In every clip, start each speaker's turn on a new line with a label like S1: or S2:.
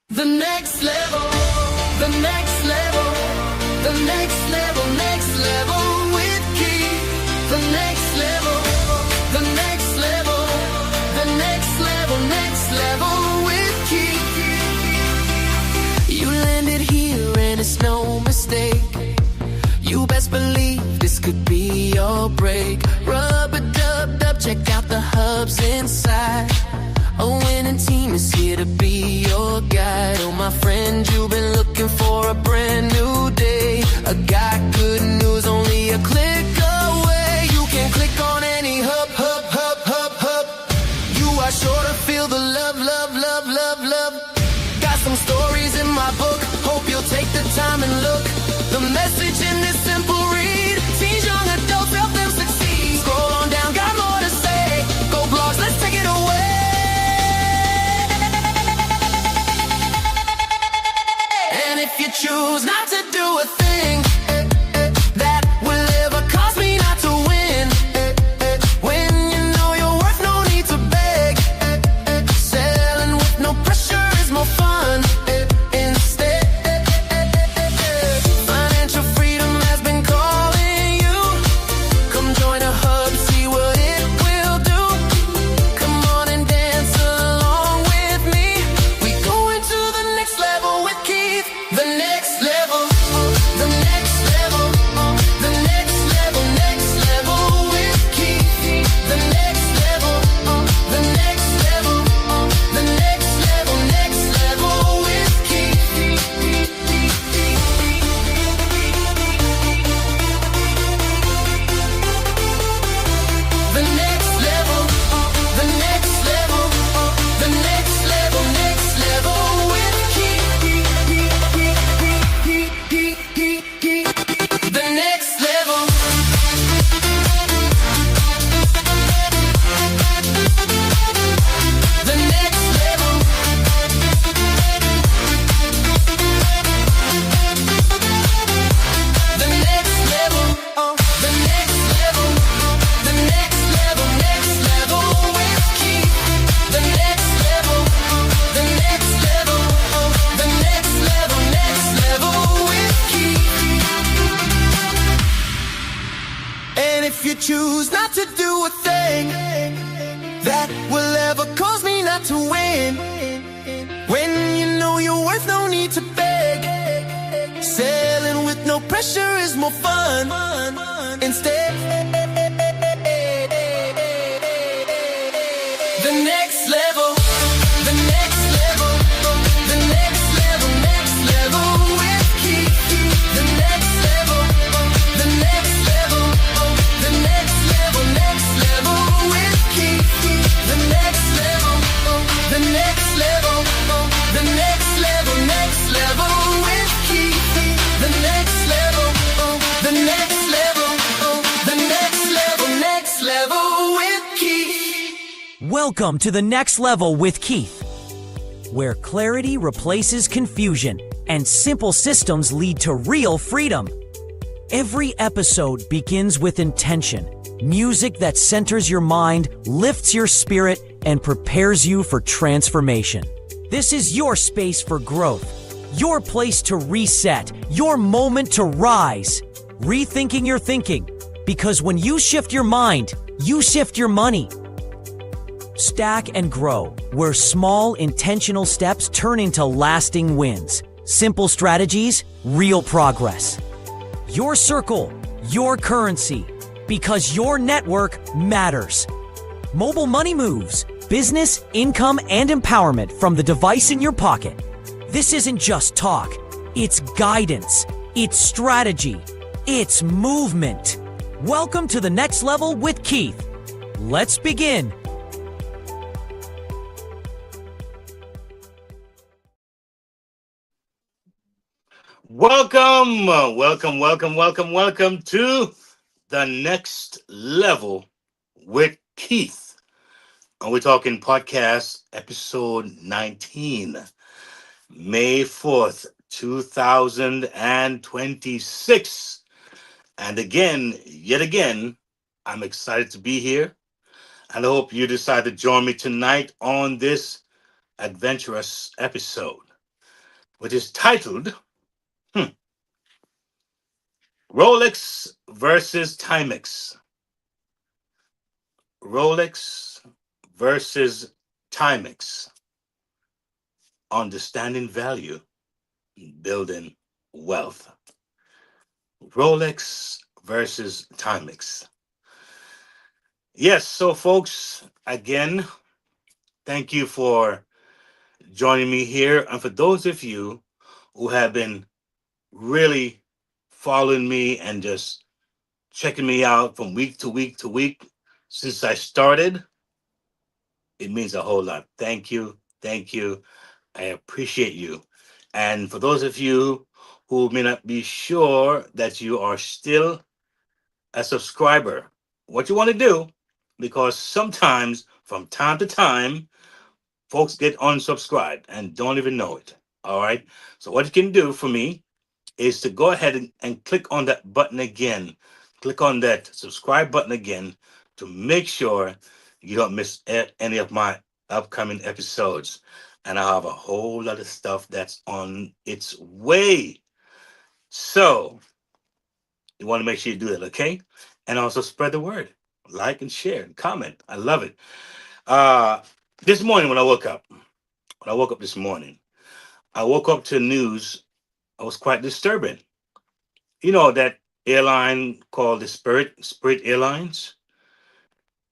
S1: The next level, the next level, the next level, next level with Keith. The next level, the next level, the next level, next level with Keith. You landed here and it's no mistake. You best believe this could be your break. Rub-a-dub-dub, check out the hubs inside. A winning team is here to be your guide. Oh, my friend, you've been looking for a brand new day. I got good news, only a click away. You can click on any hub. You are sure to feel the love. Got some stories in my book, hope you'll take the time and look. The message in this simple read: teens, young adults, help them succeed. Scroll on down, got more to say. Go blogs, let's take it away. If you choose not to do a thing that will ever cause me not to win, when you know your worth, no need to beg. Selling with no pressure is more fun. Instead, financial freedom has been calling you. Come join a hub, see what it will do. Come on and dance along with me. We go into the next level with Keith. The next level, the next level, the next level, next level with Keith. The next level, the next level, the next level, next level with Keith. The next level, the next level, the next level, next level with Keith. The next level. The next level. The next level. The next level. The next level. Next level with Keith. The next level. The next level. The next level. Next level with Keith. And if you choose not to do a thing that will ever cause me not to win, when you know your worth, no need to beg. Selling with no pressure is more fun. Instead, the next level, the next level, the next level, next level with Keith. The next level, the next level, the next level, next level with Keith. The next level, the next level, the next level, next level with Keith. The next level, the next level, the next level, next level with Keith.
S2: Welcome to the Next Level with Keith, where clarity replaces confusion and simple systems lead to real freedom. Every episode begins with intention, music that centers your mind, lifts your spirit, and prepares you for transformation. This is your space for growth, your place to reset, your moment to rise. Rethinking your thinking, because when you shift your mind, you shift your money. Stack and grow, where small intentional steps turn into lasting wins. Simple strategies, real progress. Your circle, your currency, because your network matters. Mobile money moves, business, income, and empowerment from the device in your pocket. This isn't just talk, it's guidance, it's strategy, it's movement. Welcome to the Next Level with Keith. Let's begin.
S3: Welcome to the Next Level with Keith. And we're talking podcast episode 19, May 4th, 2026. And yet again, I'm excited to be here. And I hope you decide to join me tonight on this adventurous episode. which is titled hmm, Rolex versus Timex. Rolex versus Timex. Understanding value, building wealth. Rolex versus Timex. Yes, so folks, again, thank you for joining me here. And for those of you who have been really following me and just checking me out from week to week to week since I started, it means a whole lot. Thank you. Thank you. I appreciate you. And for those of you who may not be sure that you are still a subscriber, what you want to do, because sometimes from time to time, folks get unsubscribed and don't even know it. All right. So, what you can do for me is to go ahead and click on that button again. Click on that subscribe button again to make sure you don't miss any of my upcoming episodes. And I have a whole lot of stuff that's on its way. So you want to make sure you do that, okay? And also spread the word. Like and share and comment. I love it. Uh this morning when I woke up this morning, I woke up to news that was quite disturbing. You know that airline called the Spirit Airlines?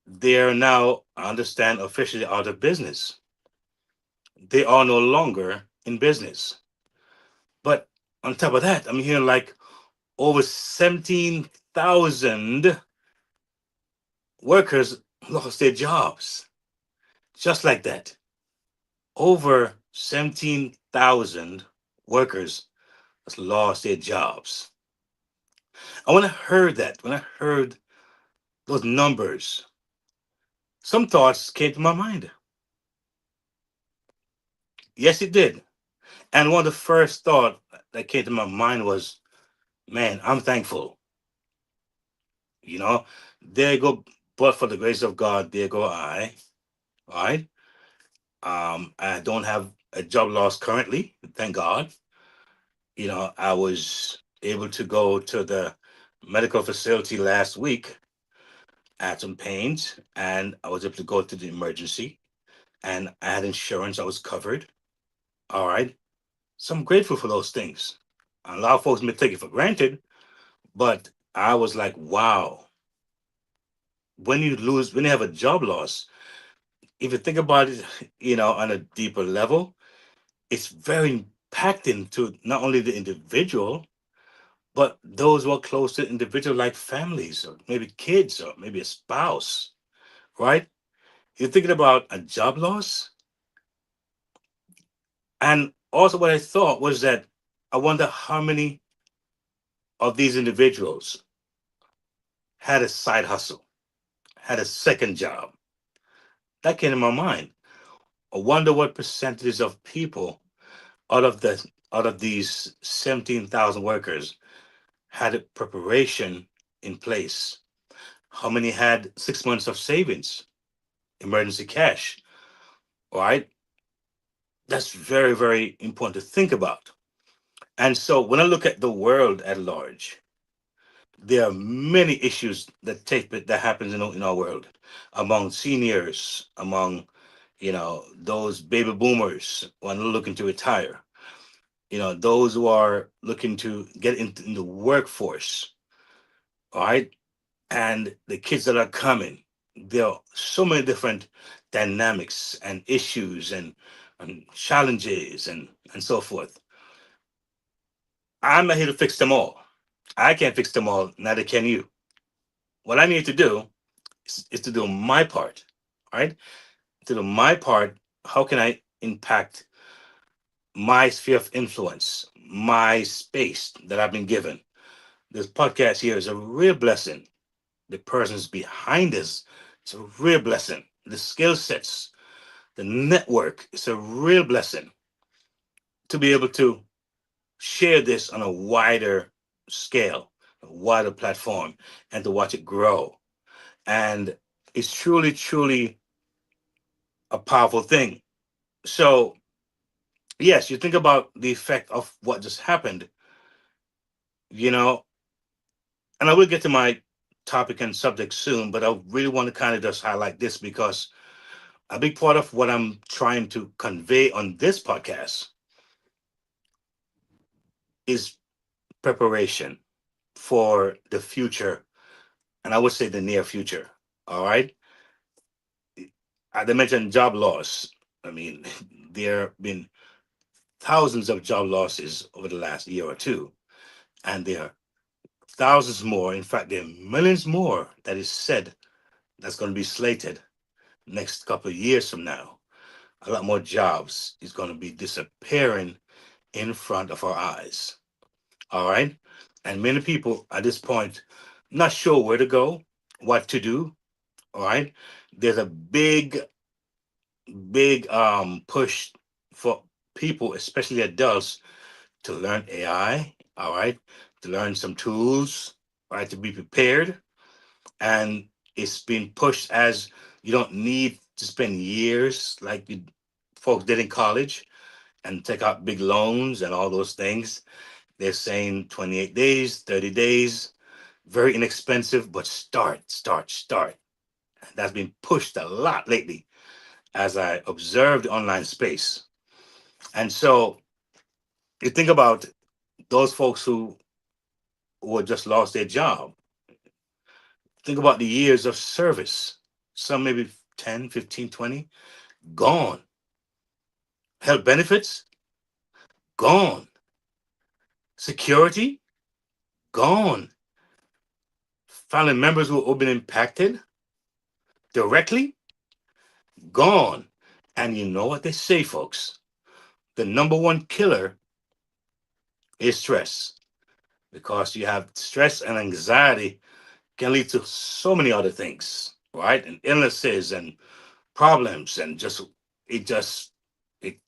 S3: They are now, I understand, officially out of business. They are no longer in business. But on top of that, I'm hearing like over 17,000 workers lost their jobs. Just like that. Over 17,000 workers has lost their jobs. And when I heard that, when I heard those numbers, some thoughts came to my mind. Yes, it did. And one of the first thought that came to my mind was, man, I'm thankful. You know, there go, but for the grace of God, there go I. All right. I don't have a job loss currently, thank God. You know, I was able to go to the medical facility last week. I had some pains, and I was able to go to the emergency, and I had insurance. I was covered. All right. So I'm grateful for those things. A lot of folks may take it for granted, but I was like, wow, when you have a job loss, if you think about it, on a deeper level, it's very impacting to not only the individual, but those who are close to the individual, like families or maybe kids or maybe a spouse, right? You're thinking about a job loss. And also, what I thought was that I wonder how many of these individuals had a side hustle, had a second job. That came to my mind. I wonder what percentages of people out of these 17,000 workers had a preparation in place. How many had 6 months of savings, emergency cash? All right, that's very, very important to think about. And so when I look at the world at large, there are many issues that happens in our world, among seniors, among those baby boomers who are looking to retire, those who are looking to get into in the workforce, all right, and the kids that are coming. There are so many different dynamics and issues and challenges and so forth. I'm not here to fix them all. I can't fix them all, neither can you. What I need to do is to do my part, all right? To do my part, how can I impact my sphere of influence, my space that I've been given? This podcast here is a real blessing. The persons behind this, it's a real blessing. The skill sets, the network, it's a real blessing to be able to share this on a wider scale, a wider platform, and to watch it grow. And it's truly, truly a powerful thing. So, yes, you think about the effect of what just happened, you know, and I will get to my topic and subject soon, but I really want to kind of just highlight this because a big part of what I'm trying to convey on this podcast is preparation for the future, and I would say the near future. All right. I mentioned job loss. I mean, there have been thousands of job losses over the last year or two, and there are thousands more. In fact, there are millions more that is said that's going to be slated next couple of years from now. A lot more jobs is going to be disappearing in front of our eyes. All right. And many people at this point not sure where to go, what to do. All right. There's a big push for people, especially adults, to learn AI. All right. To learn some tools, right, to be prepared. And it's been pushed as you don't need to spend years like you folks did in college and take out big loans and all those things. They're saying 28 days, 30 days, very inexpensive, but start. That's been pushed a lot lately as I observed the online space. And so you think about those folks who had just lost their job. Think about the years of service, some maybe 10, 15, 20, gone. Health benefits, gone. Security, gone. Family members who have been impacted directly, gone. And you know what they say, folks? The number one killer is stress because you have stress and anxiety can lead to so many other things, right? And illnesses and problems and just it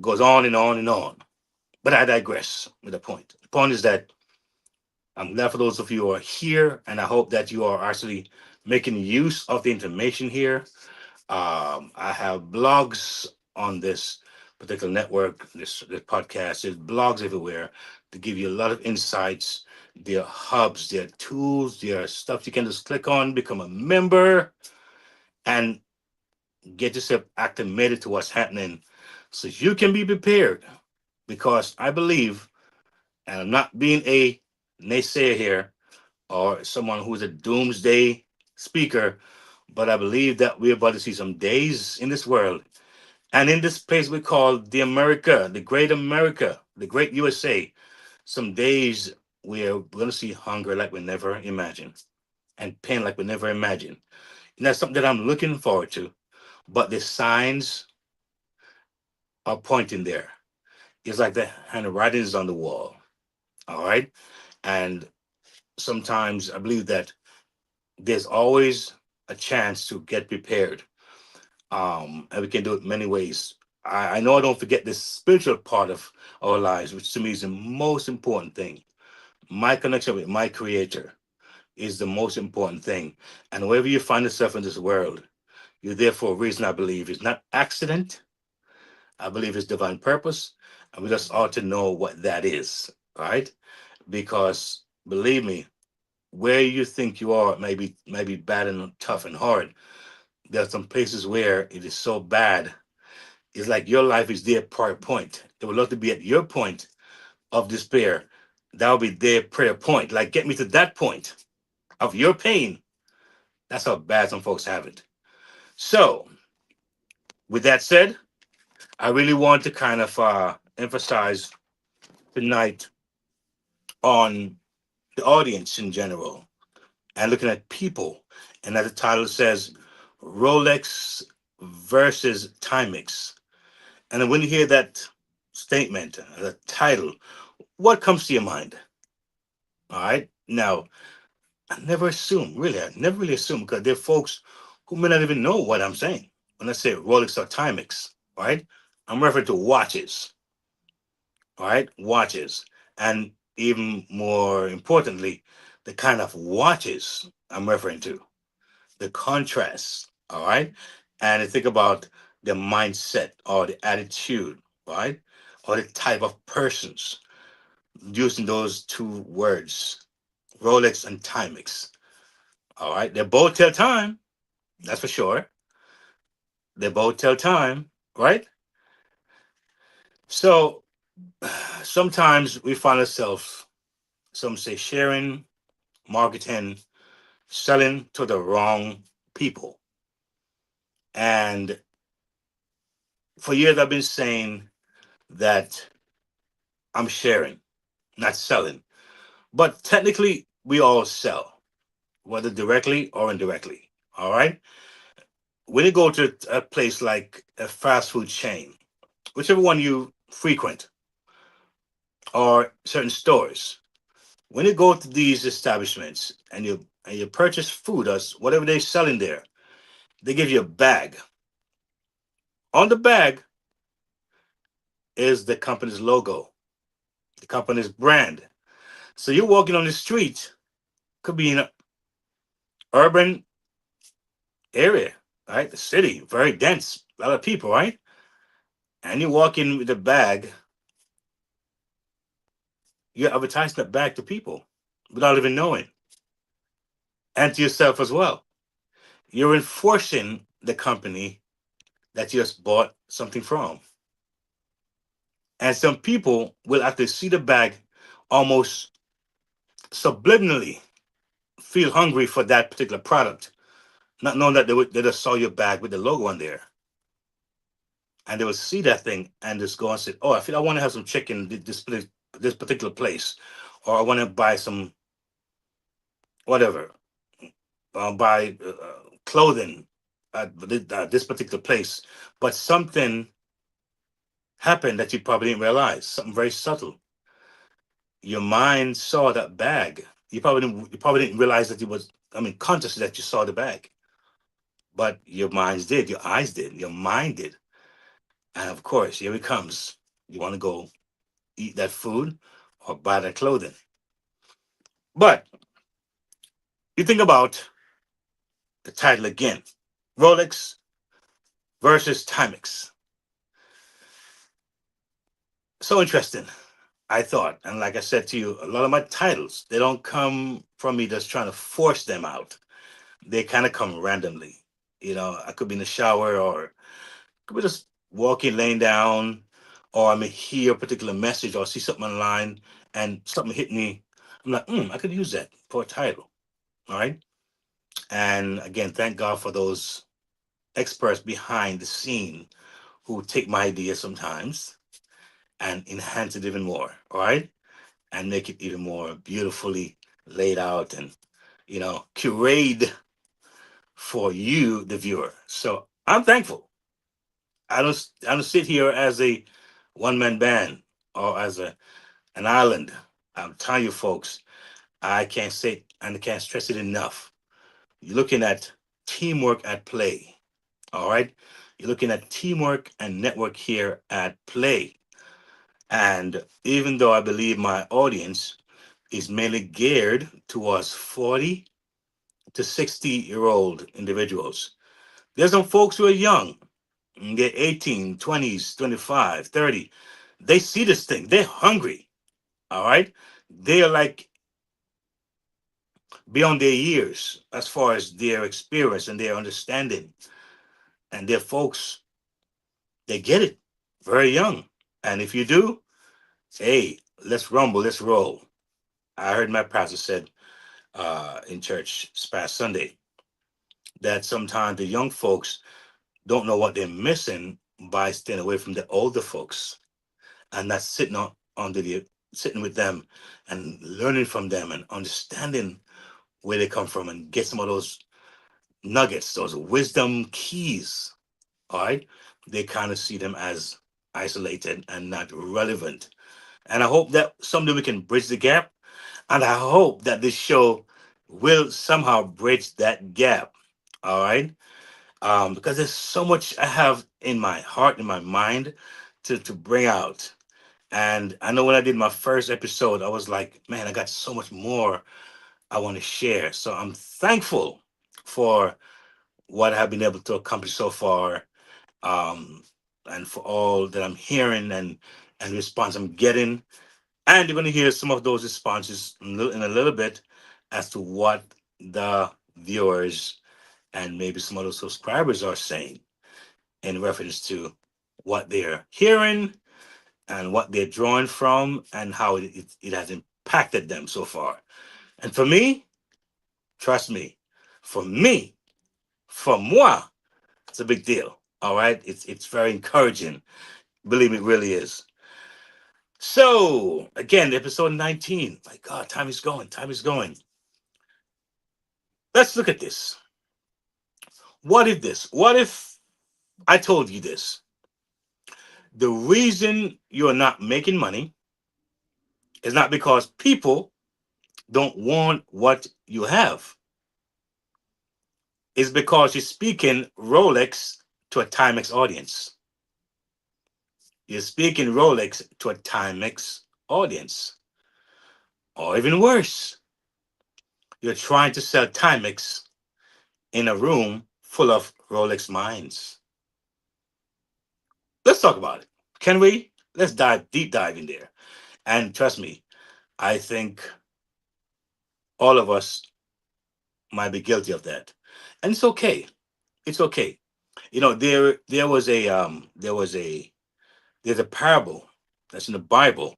S3: goes on and on and on. But I digress with the point. The point is that I'm glad for those of you who are here, and I hope that you are actually making use of the information here. I have blogs on this particular network, this podcast. There's blogs everywhere to give you a lot of insights. There are hubs, there are tools, there are stuff you can just click on, become a member, and get yourself acclimated to what's happening so you can be prepared. Because I believe, and I'm not being a naysayer here or someone who's a doomsday speaker, but I believe that we're about to see some days in this world and in this place we call the America, the great America, the great USA, some days where we're going to see hunger like we never imagined and pain like we never imagined. And that's something that I'm looking forward to. But the signs are pointing there. It's like the handwriting is on the wall. All right. And sometimes I believe that there's always a chance to get prepared. And we can do it many ways. I know I don't forget this spiritual part of our lives, which to me is the most important thing. My connection with my creator is the most important thing. And wherever you find yourself in this world, you're there for a reason, I believe. It's not accident. I believe it's divine purpose. And we just ought to know what that is, right? Because believe me, where you think you are may be bad and tough and hard. There are some places where it is so bad. It's like your life is their prayer point. They would love to be at your point of despair. That would be their prayer point. Like, get me to that point of your pain. That's how bad some folks have it. So, with that said, I really want to kind of emphasize tonight on the audience in general and looking at people. And as the title says, Rolex versus Timex. And then when you hear that statement, the title, what comes to your mind? All right. Now, I never assume, really, I never really assume because there are folks who may not even know what I'm saying. When I say Rolex or Timex, all right, I'm referring to watches, all right, watches. And even more importantly, the kind of watches I'm referring to, the contrast, all right? And I think about the mindset or the attitude. right? Or the type of persons using those two words, Rolex and Timex. All right, they both tell time, that's for sure. They both tell time, right? So sometimes we find ourselves, some say, sharing, marketing, selling to the wrong people. And for years, I've been saying that I'm sharing, not selling. But technically, we all sell, whether directly or indirectly. All right. When you go to a place like a fast food chain, whichever one you frequent, or certain stores, when you go to these establishments and you purchase food or whatever they're selling there, they give you a bag. On the bag is the company's logo, the company's brand. So you're walking on the street, could be in an urban area, right? The city, very dense, a lot of people, right? And you walk in with a bag, you're advertising that bag to people without even knowing, and to yourself as well. You're enforcing the company that you just bought something from. And some people will actually see the bag, almost subliminally feel hungry for that particular product, not knowing that they just saw your bag with the logo on there. And they will see that thing and just go and say, "Oh, I feel I want to have some chicken this particular place, or I want to buy some whatever, buy clothing at this particular place." But something happened that you probably didn't realize. Something very subtle. Your mind saw that bag. You probably didn't realize that it was. I mean, consciously that you saw the bag, but your minds did. Your eyes did. Your mind did. And of course, here it comes. You want to go eat that food or buy that clothing. But you think about the title again: Rolex versus Timex. So interesting, I thought. And like I said to you, a lot of my titles, they don't come from me just trying to force them out. They kind of come randomly. I could be in the shower, or could be just walking, laying down, or I may hear a particular message or see something online and something hit me. I'm like, I could use that for a title. All right. And again, thank God for those experts behind the scene who take my idea sometimes and enhance it even more. All right. And make it even more beautifully laid out and, curated for you, the viewer. So I'm thankful. I don't sit here as a one man band or as an island. I'm telling you, folks, I can't say and I can't stress it enough. You're looking at teamwork at play. All right, you're looking at teamwork and network here at play. And even though I believe my audience is mainly geared towards 40 to 60-year-old individuals, there's some folks who are young. They're 18, 20s, 25, 30. They see this thing. They're hungry. All right. They are like beyond their years as far as their experience and their understanding. And their folks, they get it very young. And if you do, hey, let's rumble, let's roll. I heard my pastor said in church this past Sunday that sometimes the young folks don't know what they're missing by staying away from the older folks and not sitting with them and learning from them and understanding where they come from and get some of those nuggets, those wisdom keys. All right. They kind of see them as isolated and not relevant. And I hope that someday we can bridge the gap. And I hope that this show will somehow bridge that gap. All right. Because there's so much I have in my heart, in my mind to bring out. And I know when I did my first episode, I was like, man, I got so much more I want to share. So I'm thankful for what I've been able to accomplish so far. Um, and for all that I'm hearing and response I'm getting. And you're going to hear some of those responses in a little bit as to what the viewers and maybe some of the subscribers are saying in reference to what they're hearing and what they're drawing from and how it has impacted them so far. And for me, trust me, for me, for moi, it's a big deal. All right. It's very encouraging. Believe me, it really is. So again, episode 19. My God, time is going. Time is going. Let's look at this. What if this? What if I told you this? The reason you're not making money is not because people don't want what you have. It's because you're speaking Rolex to a Timex audience. You're speaking Rolex to a Timex audience. Or even worse, you're trying to sell Timex in a room full of Rolex minds. Let's talk about it. Can we? Let's deep dive in there. And trust me, I think all of us might be guilty of that. And it's okay. It's okay. You know, there's a parable that's in the Bible,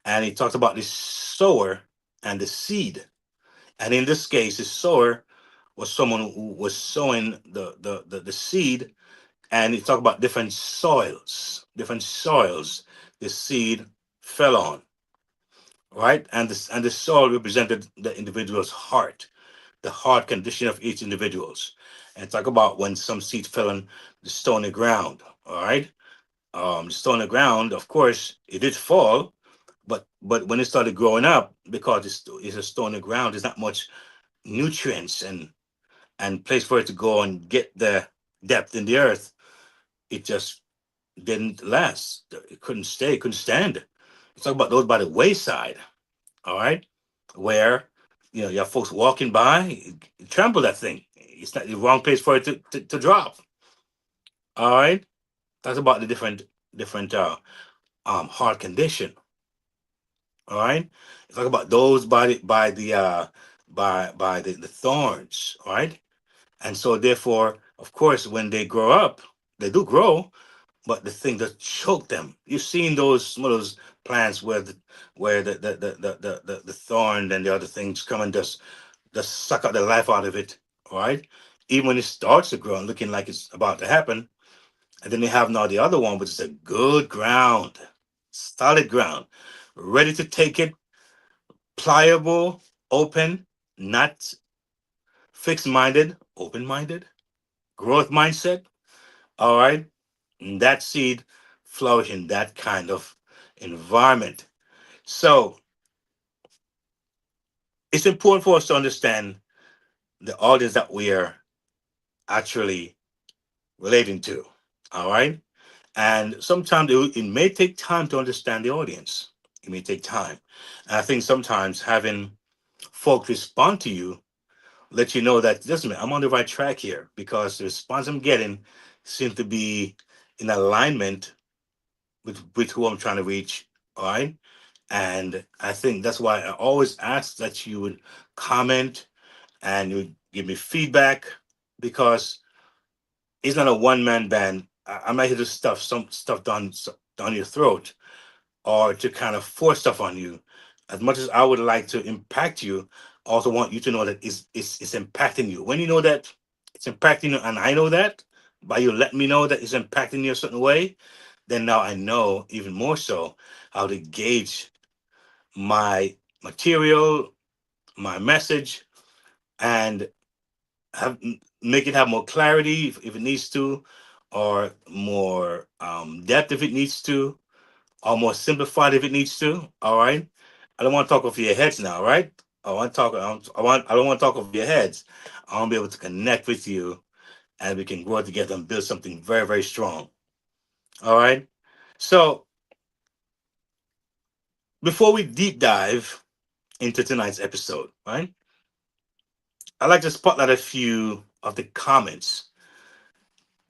S3: and he talks about the sower and the seed. And in this case, the sower was someone who was sowing the seed, and he talked about different soils the seed fell on, right? And the soil represented the individual's heart, the heart condition of each individual's. And talk about when some seed fell on the stony ground, all right? The stony ground, of course, it did fall, but when it started growing up, because it's a stony ground, there's not much nutrients and place for it to go and get the depth in the earth. It just didn't last. It couldn't stay, couldn't stand. Let's talk about those by the wayside, all right, where you have folks walking by, trample that thing. It's not the wrong place for it to drop. All right, that's about the different heart condition. All right, talk about those by the thorns. All right, and so therefore, of course, when they grow up, they do grow, but the thing that choke them. You've seen those some of those plants where the thorn and the other things come and just suck out the life out of it. All right, even when it starts to grow and looking like it's about to happen, and then they have now the other one, which is a good ground, solid ground, ready to take it, pliable, open, not fixed minded, open minded, growth mindset. All right, and that seed flourish in that kind of environment. So it's important for us to understand the audience that we are actually relating to. All right. And sometimes it may take time to understand the audience. It may take time. And I think sometimes having folks respond to you let you know that, listen, I'm on the right track here because the response I'm getting seems to be in alignment with who I'm trying to reach. All right. And I think that's why I always ask that you would comment and you would give me feedback because it's not a one man band. I'm not here to stuff some stuff down your throat or to kind of force stuff on you. As much as I would like to impact you, I also want you to know that it's impacting you. When you know that it's impacting you, and I know that by you letting me know that it's impacting you a certain way, then now I know even more so how to gauge my material, my message, and have make it have more clarity if it needs to, or more depth if it needs to, or more simplified if it needs to. All right. I don't want to talk over your heads now, right? I don't want to talk over your heads. I want to be able to connect with you and we can grow together and build something very, very strong. All right. So before we deep dive into tonight's episode, right? I'd like to spotlight a few of the comments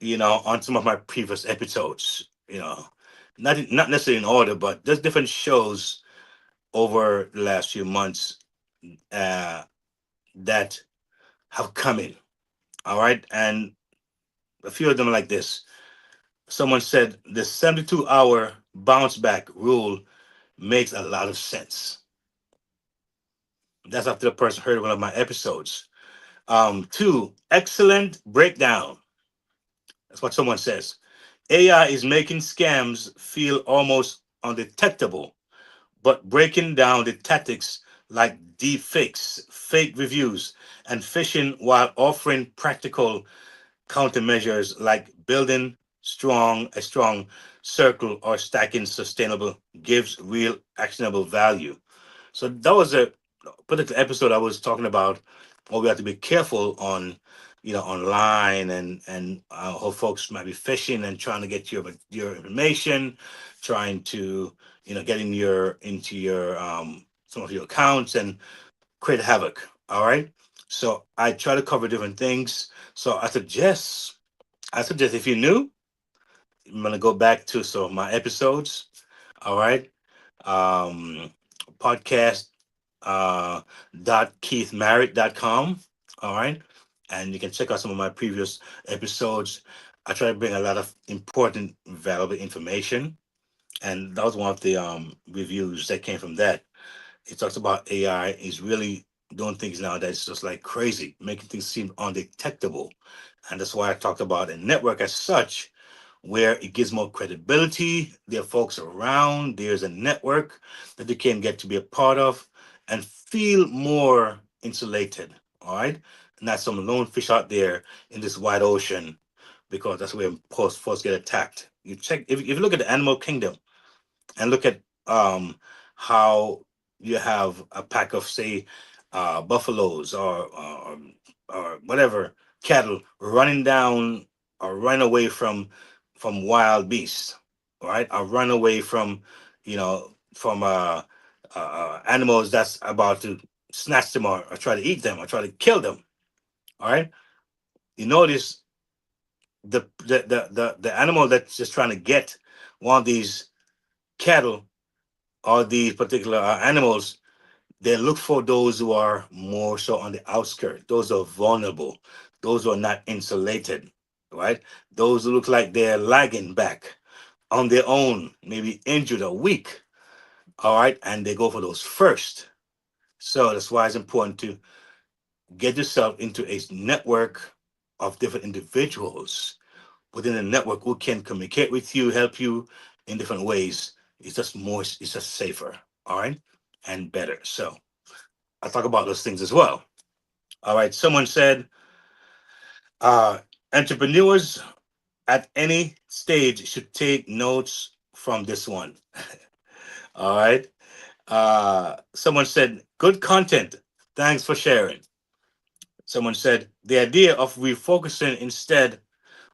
S3: on some of my previous episodes. Not necessarily in order, but there's different shows over the last few months uh, that have come in. All right, and a few of them are like this. Someone said the 72-hour bounce back rule makes a lot of sense. That's after the person heard one of my episodes. Two, excellent breakdown. That's what someone says. AI is making scams feel almost undetectable, but breaking down the tactics like deepfakes, fake reviews, and phishing while offering practical countermeasures like building a strong circle or stacking sustainable gives real actionable value. So that was a particular episode I was talking about what we have to be careful on, online, and how folks might be phishing and trying to get your information, trying to get into your some of your accounts and create havoc. All right. So I try to cover different things. So I suggest if you're new, I'm gonna go back to some of my episodes. All right. Um, podcast .keithmarriott.com. All right. And you can check out some of my previous episodes. I try to bring a lot of important, valuable information. And that was one of the reviews that came from that. It talks about AI is really doing things now that's just like crazy, making things seem undetectable. And that's why I talked about a network as such, where it gives more credibility. There are folks around, there's a network that you can get to be a part of and feel more insulated. All right. Not some lone fish out there in this wide ocean, because that's where folks get attacked. You check if you look at the animal kingdom and look at how you have a pack of, say, buffaloes or whatever cattle running down or run away from wild beasts, right? Or run away from animals that's about to snatch them, or try to eat them or try to kill them. All right, you notice the animal that's just trying to get one of these cattle or these particular animals, they look for those who are more so on the outskirts, those who are vulnerable, those who are not insulated, right? Those who look like they're lagging back on their own, maybe injured or weak, all right? And they go for those first. So that's why it's important to get yourself into a network of different individuals within the network who can communicate with you, help you in different ways. It's just safer, all right, and better. So I talk about those things as well. All right. Someone said, uh, entrepreneurs at any stage should take notes from this one. All right. Someone said, good content. Thanks for sharing. Someone said, the idea of refocusing instead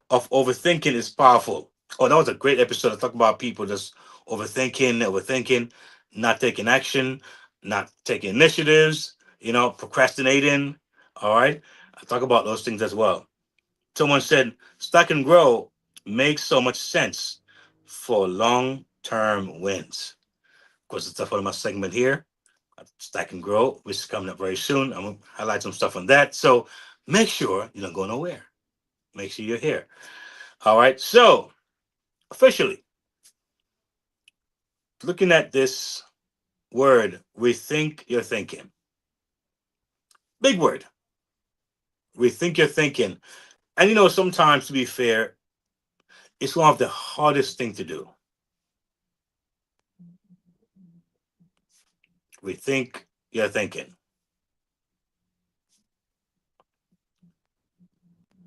S3: of overthinking is powerful. Oh, that was a great episode. I talked about people just overthinking, not taking action, not taking initiatives, procrastinating. All right. I talk about those things as well. Someone said, Stack and Grow makes so much sense for long term wins. Of course, it's one of my segment here, Stack and Grow, which is coming up very soon. I'm going to highlight some stuff on that. So make sure you don't go nowhere. Make sure you're here. All right. So, officially, looking at this word, rethink your thinking. Big word. Rethink your thinking. And sometimes, to be fair, it's one of the hardest thing to do. Rethink your thinking.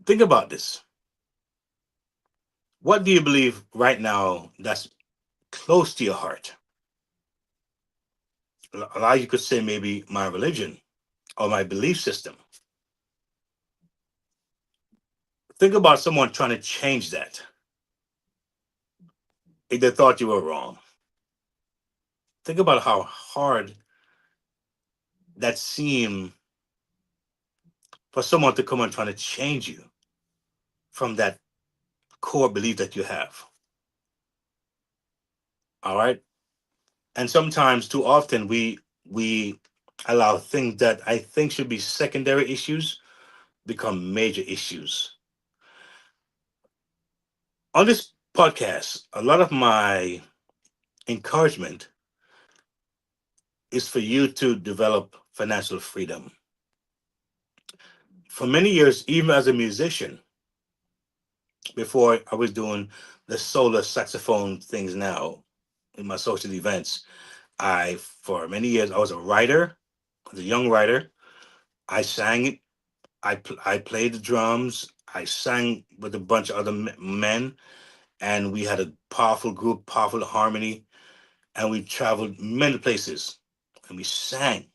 S3: Think about this. What do you believe right now that's close to your heart? A lot of you could say maybe my religion or my belief system. Think about someone trying to change that if they thought you were wrong. Think about how hard that seemed for someone to come and trying to change you from that core belief that you have. All right. And sometimes, too often, we allow things that I think should be secondary issues become major issues. On this podcast, a lot of my encouragement is for you to develop financial freedom. For many years, even as a musician, before I was doing the solo saxophone things now in my social events, for many years, I was a writer, I was a young writer. I sang, I played the drums, I sang with a bunch of other men, and we had a powerful group, powerful harmony, and we traveled many places, and we sang.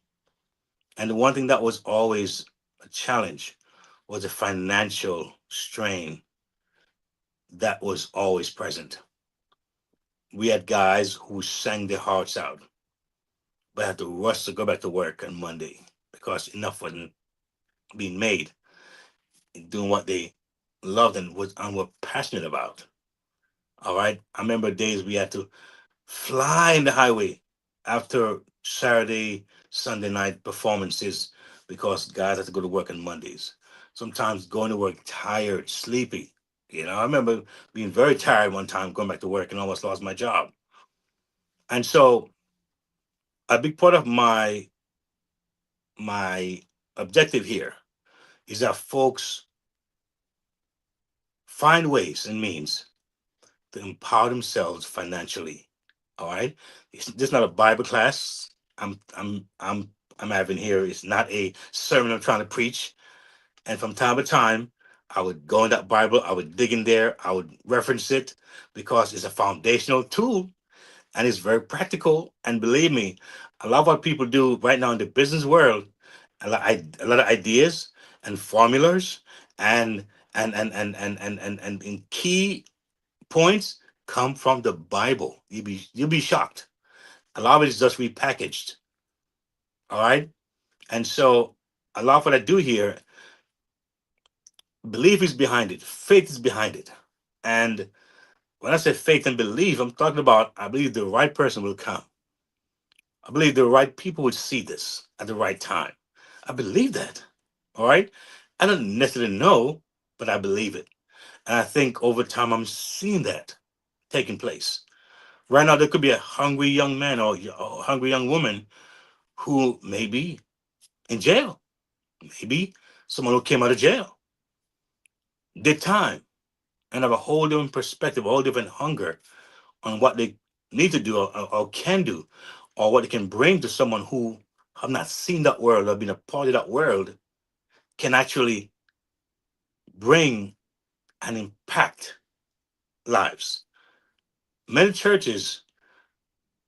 S3: And the one thing that was always a challenge was the financial strain that was always present. We had guys who sang their hearts out, but had to rush to go back to work on Monday because enough wasn't being made doing what they loved and were passionate about. All right. I remember days we had to fly in the highway after Saturday, Sunday night performances because guys had to go to work on Mondays. Sometimes going to work tired, sleepy. I remember being very tired one time going back to work and almost lost my job. And so a big part of my objective here is that folks find ways and means to empower themselves financially. All right, this is not a Bible class. I'm having here. It's not a sermon I'm trying to preach. And from time to time, I would go in that Bible. I would dig in there. I would reference it because it's a foundational tool and it's very practical. And believe me, a lot of what people do right now in the business world, a lot of ideas and formulas and and in key points come from the Bible. You'll be shocked. A lot of it is just repackaged. All right. And so a lot of what I do here, belief is behind it, faith is behind it. And when I say faith and belief, I'm talking about I believe the right person will come. I believe the right people will see this at the right time. I believe that. All right. I don't necessarily know, but I believe it. And I think over time I'm seeing that taking place. Right now, there could be a hungry young man or a hungry young woman who may be in jail. Maybe someone who came out of jail, did time, and have a whole different perspective, a whole different hunger on what they need to do or can do, or what they can bring to someone who have not seen that world or been a part of that world, can actually bring and impact lives. Many churches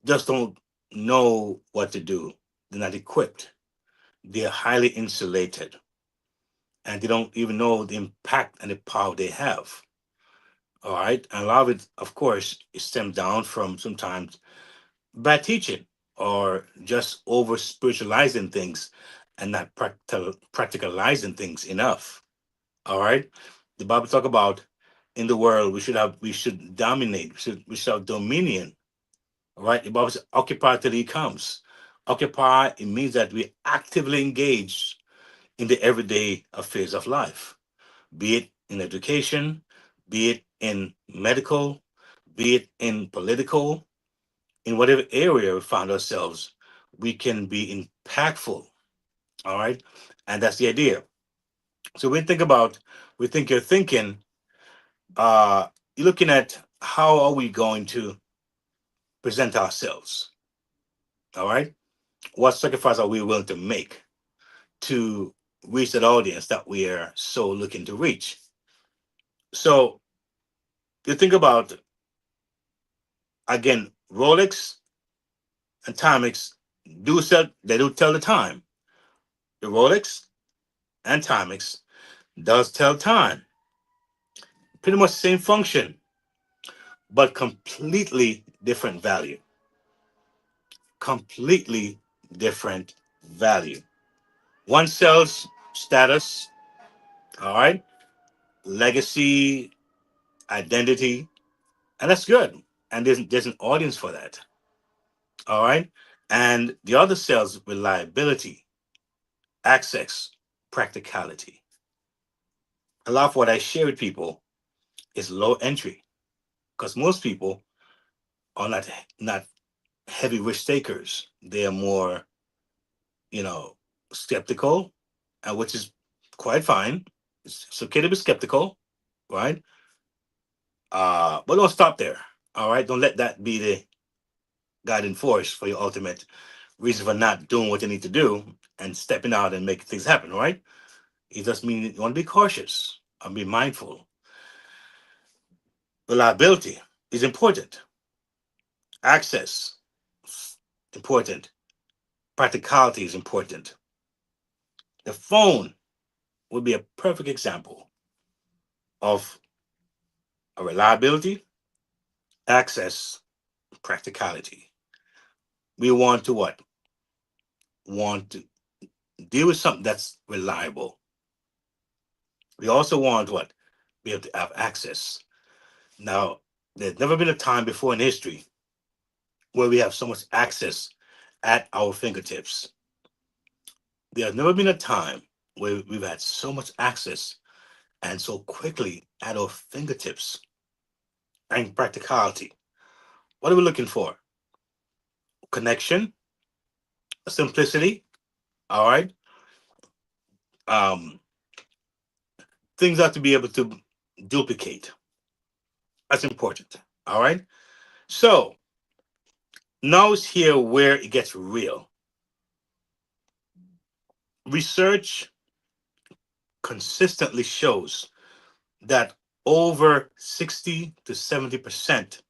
S3: just don't know what to do. They're not equipped. They're highly insulated, and they don't even know the impact and the power they have. All right. And a lot of it, of course, it stems down from sometimes bad teaching or just over spiritualizing things and not practicalizing things enough. All right. The Bible talk about in the world we should dominate, we should have dominion. All right. The Bible says occupy till he comes. Occupy, it means that we actively engage in the everyday affairs of life, be it in education, be it in medical, be it in political, in whatever area we find ourselves, we can be impactful. All right. And that's the idea. So we think you're thinking, uh, you're looking at how are we going to present ourselves? All right. What sacrifice are we willing to make to reach that audience that we are so looking to reach? So you think about, again, Rolex and Timex do tell the time. The Rolex and Timex does tell time. Pretty much same function, but completely different value. Completely different value. One sells status, all right, legacy, identity, and that's good. And there's an audience for that. All right. And the other sells reliability, access, practicality. A lot of what I share with people is low entry because most people are not heavy risk takers. They are more, you know, skeptical, which is quite fine. It's okay to be skeptical, right? But don't stop there. All right. Don't let that be the guiding force for your ultimate reason for not doing what you need to do and stepping out and making things happen, right? It just means you want to be cautious and be mindful. Reliability is important. Access important. Practicality is important. The phone would be a perfect example of a reliability, access, practicality. We want to what? Want to deal with something that's reliable. We also want what? Be able to have access. Now, there's never been a time before in history where we have so much access at our fingertips. There's never been a time where we've had so much access and so quickly at our fingertips and practicality. What are we looking for? Connection, simplicity, all right? Um, things have to be able to duplicate. That's important, all right? So now it's here where it gets real. Research consistently shows that over 60 to 70%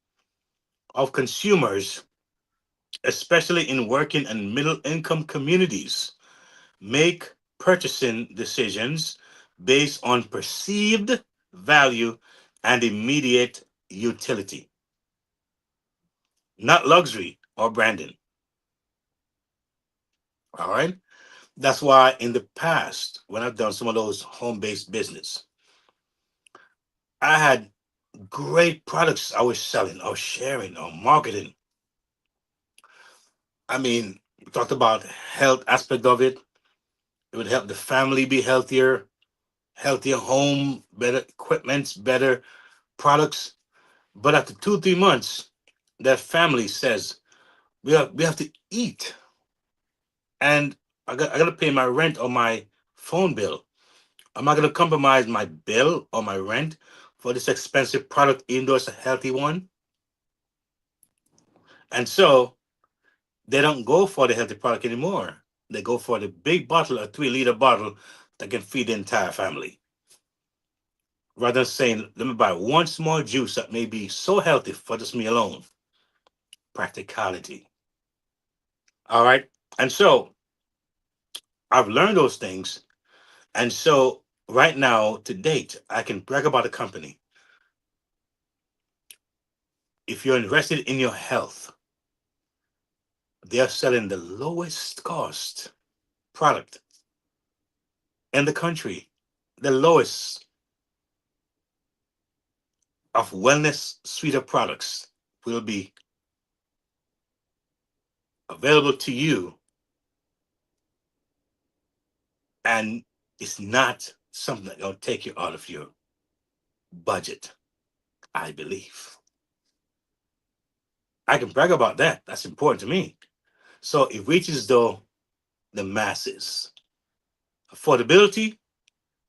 S3: of consumers, especially in working and middle income communities, make purchasing decisions based on perceived value and immediate utility, not luxury or branding. All right. That's why in the past, when I've done some of those home based business, I had great products I was selling or sharing or marketing. I mean, we talked about health aspect of it. It would help the family be healthier, healthier home, better equipment, better products. But after 2 3 months, that family says we have to eat, and I got to pay my rent or my phone bill. I'm not gonna compromise my bill or my rent for this expensive product, even though it's a healthy one. And so they don't go for the healthy product anymore. They go for the big bottle, a 3 liter bottle that can feed the entire family. Rather than saying, let me buy one small juice that may be so healthy for just me alone. Practicality. All right. And so I've learned those things. And so right now, to date, I can brag about a company. If you're invested in your health, they're selling the lowest cost product in the country, the lowest of wellness suite of products will be available to you, and it's not something that will take you out of your budget, I believe. I can brag about that. That's important to me. So it reaches the masses. Affordability,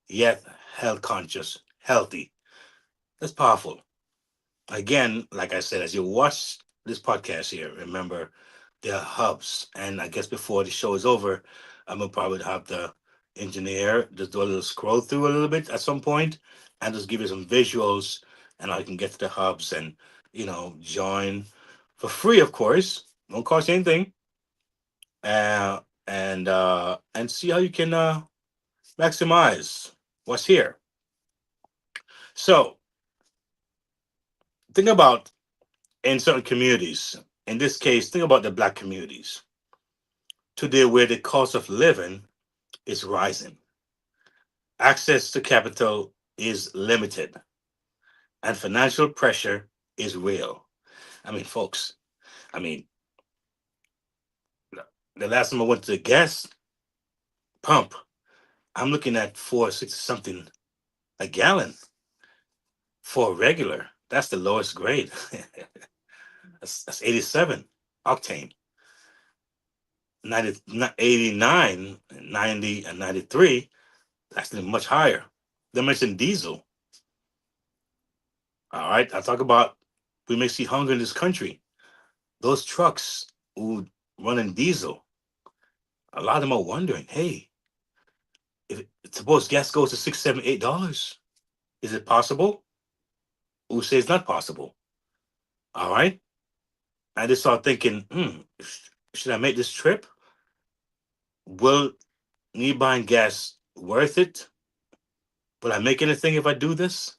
S3: yet health conscious, healthy. That's powerful. Again, like I said, as you watch this podcast here, remember there are hubs. And I guess before the show is over, I'm gonna probably have the engineer just do a little scroll through a little bit at some point and just give you some visuals, and I can get to the hubs and join for free, of course. Don't cost you anything. And see how you can maximize what's here. So think about in certain communities. In this case, think about the black communities today where the cost of living is rising. Access to capital is limited. and financial pressure is real. I mean, folks, I mean, the last time I went to the gas pump, I'm looking at 4 6 something a gallon for a regular. That's the lowest grade. That's 87 octane. 90, 89, 90, and 93. That's much higher. They mentioned diesel. All right. I talk about we may see hunger in this country. Those trucks who running diesel, a lot of them are wondering, hey, if suppose gas goes to $6 7 $8, is it possible? Who say it's not possible? All right. I just start thinking, should I make this trip? Will me buying gas worth it? Will I make anything if I do this?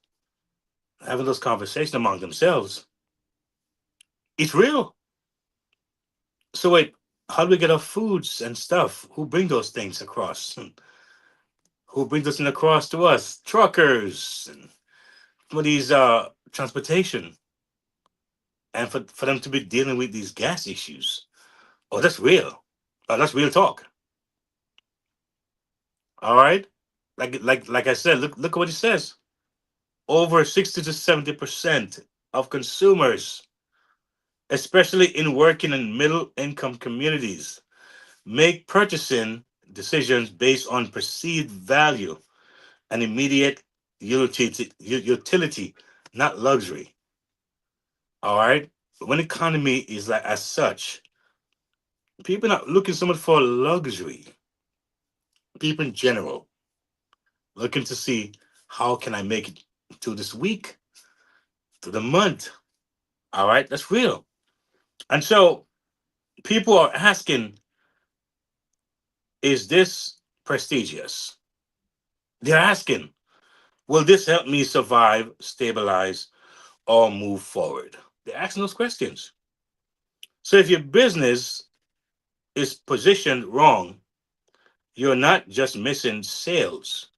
S3: Having those conversations among themselves. It's real. So wait, how do we get our foods and stuff? Who bring those things across? Who bring those things across to us? Truckers and some of these transportation. And for them to be dealing with these gas issues. Oh, that's real. Oh, that's real talk. All right. Like I said, look at what he says. Over 60 to 70% of consumers, especially in working and middle income communities, make purchasing decisions based on perceived value and immediate utility, not luxury. All right. When economy is like as such, people not looking so much for luxury. People in general looking to see how can I make it to this week, to the month. All right, that's real. And so people are asking, is this prestigious? They're asking, will this help me survive, stabilize, or move forward? They're asking those questions. So if your business is positioned wrong, you're not just missing sales,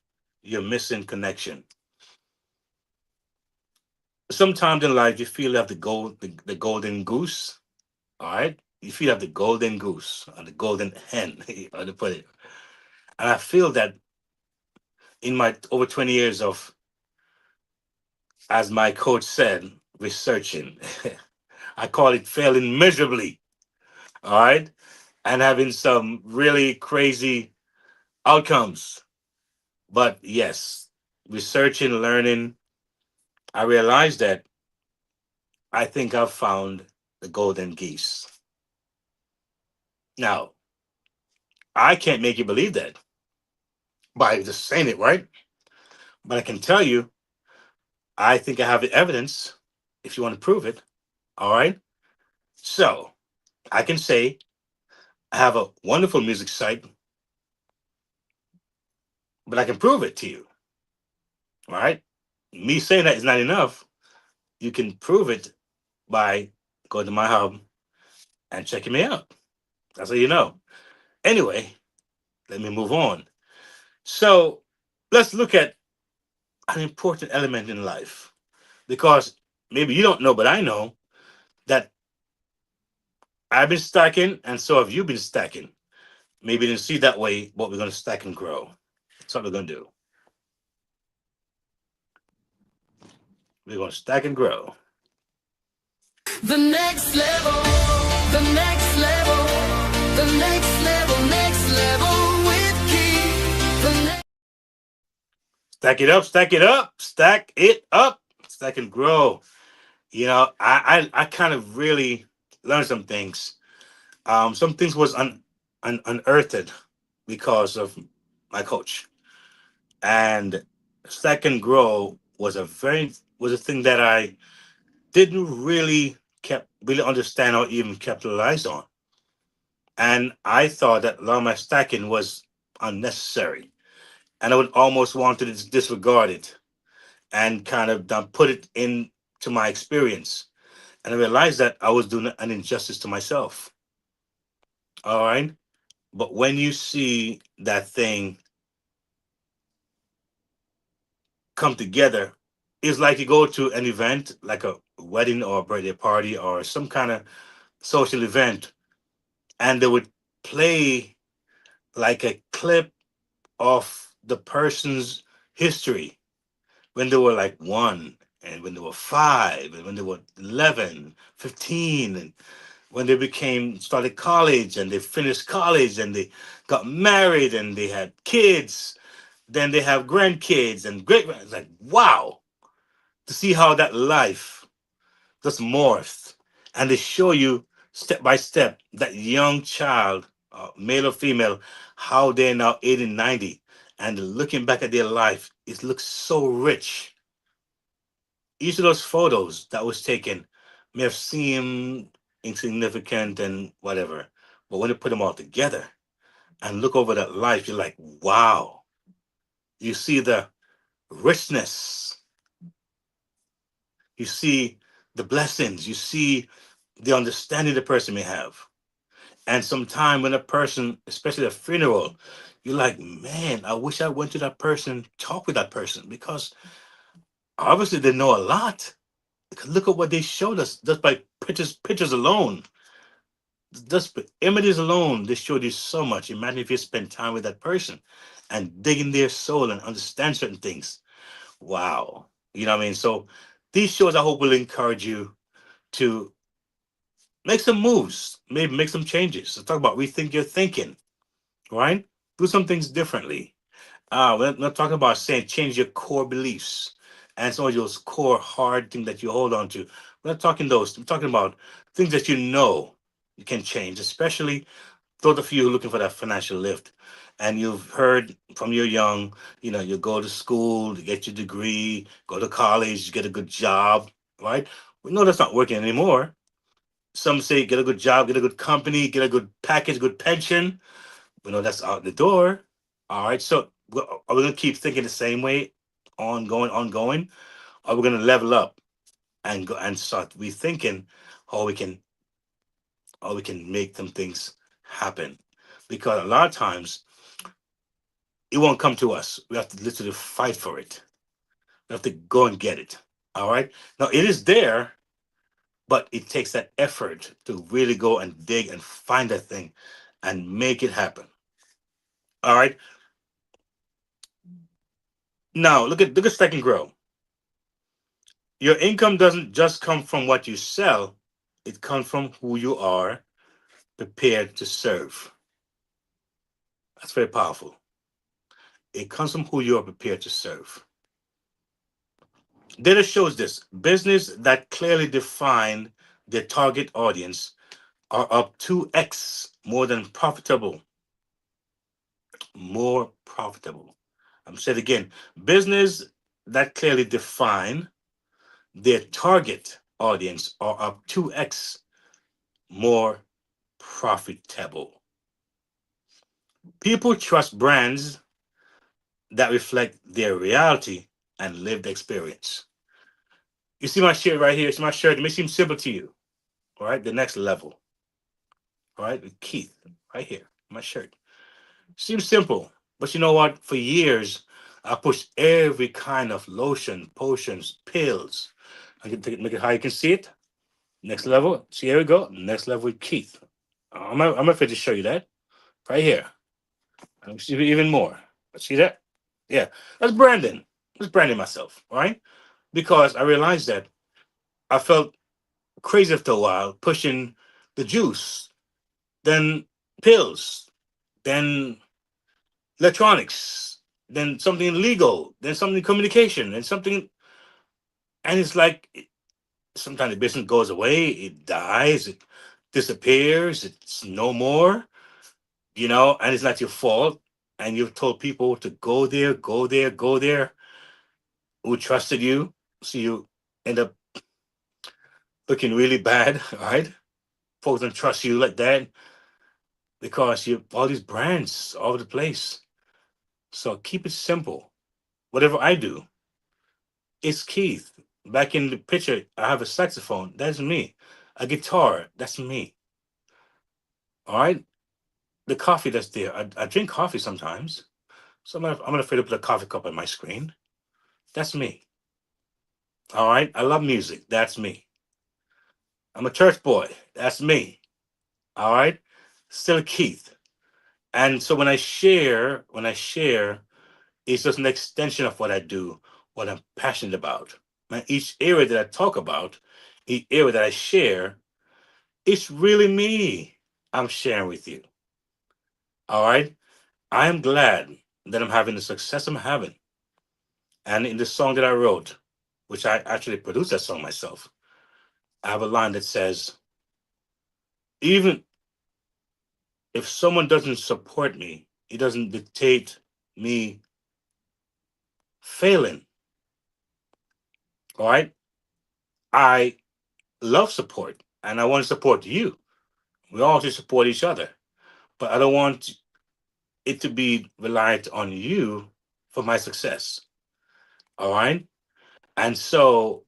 S3: you're missing connection. Sometimes in life you feel you have the golden goose. All right. You feel you have the golden goose or the golden hen, how to put it. And I feel that in my over 20 years of, as my coach said, researching, I call it failing miserably. All right. And having some really crazy outcomes. But yes, researching, learning, I realized that I think I've found the golden geese. Now, I can't make you believe that by just saying it, right? But I can tell you, I think I have the evidence if you want to prove it. All right. So I can say I have a wonderful music site, but I can prove it to you. All right. Me saying that is not enough. You can prove it by going to my hub and checking me out. That's how you know. Anyway, let me move on. So let's look at an important element in life because maybe you don't know, but I know that I've been stacking and so have you been stacking. Maybe you didn't see that way, but we're going to stack and grow. That's what we're going to do. We're going to stack and grow.
S1: The next level, the next level, the next level with Keith.
S3: Stack it up, stack it up, stack it up, stack and grow. I kind of really learned some things. Some things was unearthed because of my coach, and stack and grow was a thing that I didn't really kept really understand or even capitalize on. And I thought that a lot of my stacking was unnecessary. And I would almost want to disregard it and kind of put it into my experience. And I realized that I was doing an injustice to myself. All right. But when you see that thing come together It's like you go to an event, like a wedding or a birthday party or some kind of social event, and they would play like a clip of the person's history when they were like one, and when they were five, and when they were 11, 15, and when they became started college and they finished college and they got married and they had kids, then they have grandkids and great. It's like, wow, to see how that life just morphed, and they show you step by step that young child, male or female, how they're now 80, 90, and looking back at their life, it looks so rich. Each of those photos that was taken may have seemed insignificant and whatever, but when you put them all together and look over that life, you're like, wow. You see the richness, you see the blessings, you see the understanding the person may have. And sometime when a person, especially a funeral, you're like, man, I wish I went to that person, talk with that person, because obviously they know a lot. Look at what they showed us just by pictures alone. Just images alone, they showed you so much. Imagine if you spend time with that person and dig in their soul and understand certain things. Wow. You know what I mean? So these shows I hope will encourage you to make some moves, maybe make some changes. So talk about rethink your thinking, right? Do some things differently. We're not talking about saying change your core beliefs and some of those core hard things that you hold on to. We're not talking those. We're talking about things that you know you can change, especially those of you who are looking for that financial lift. And you've heard from your young, you go to school, you get your degree, go to college, get a good job, right? We know that's not working anymore. Some say get a good job, get a good company, get a good package, good pension. We know that's out the door. All right. So are we gonna keep thinking the same way, ongoing? Are we gonna level up and go and start rethinking how we can make some things happen? Because a lot of times it won't come to us. We have to literally fight for it. We have to go and get it. All right. Now it is there, but it takes that effort to really go and dig and find that thing and make it happen. All right. Now look at Stack and Grow. Your income doesn't just come from what you sell, it comes from who you are prepared to serve. That's very powerful. It comes from who you are prepared to serve. Data shows this business that clearly define their target audience are up 2x more profitable. I'm saying it again, business that clearly define their target audience are up 2x more profitable. People trust brands that reflect their reality and lived experience. You see my shirt right here? It's my shirt. It may seem simple to you. All right. The next level. All right. With Keith right here. My shirt. Seems simple. But you know what? For years, I pushed every kind of lotion, potions, pills. I can make it how you can see it. Next level. See, here we go. Next level with Keith. I'm afraid to show you that. Right here. I'm see even more. See that? Yeah. That's branding. That's branding myself. All right. Because I realized that I felt crazy after a while pushing the juice, then pills, then electronics, then something illegal, then something communication, and something. And it's like sometimes the business goes away, it dies, it disappears, it's no more, and it's not your fault. And you've told people to go there, go there, go there, who trusted you. So you end up looking really bad, right? Folks don't trust you like that because you all these brands all over the place. So keep it simple. Whatever I do, it's Keith. Back in the picture, I have a saxophone. That's me. A guitar. That's me. All right. The coffee that's there. I drink coffee sometimes. So I'm not afraid to put a coffee cup on my screen. That's me. All right. I love music. That's me. I'm a church boy. That's me. All right. Still Keith. And so when I share, it's just an extension of what I do, what I'm passionate about. And each area that I talk about, each area that I share, it's really me I'm sharing with you. All right. I am glad that I'm having the success I'm having. And in the song that I wrote, which I actually produced that song myself, I have a line that says, even if someone doesn't support me, it doesn't dictate me failing. All right. I love support and I want to support you. We all should support each other. But I don't want it to be reliant on you for my success. All right. And so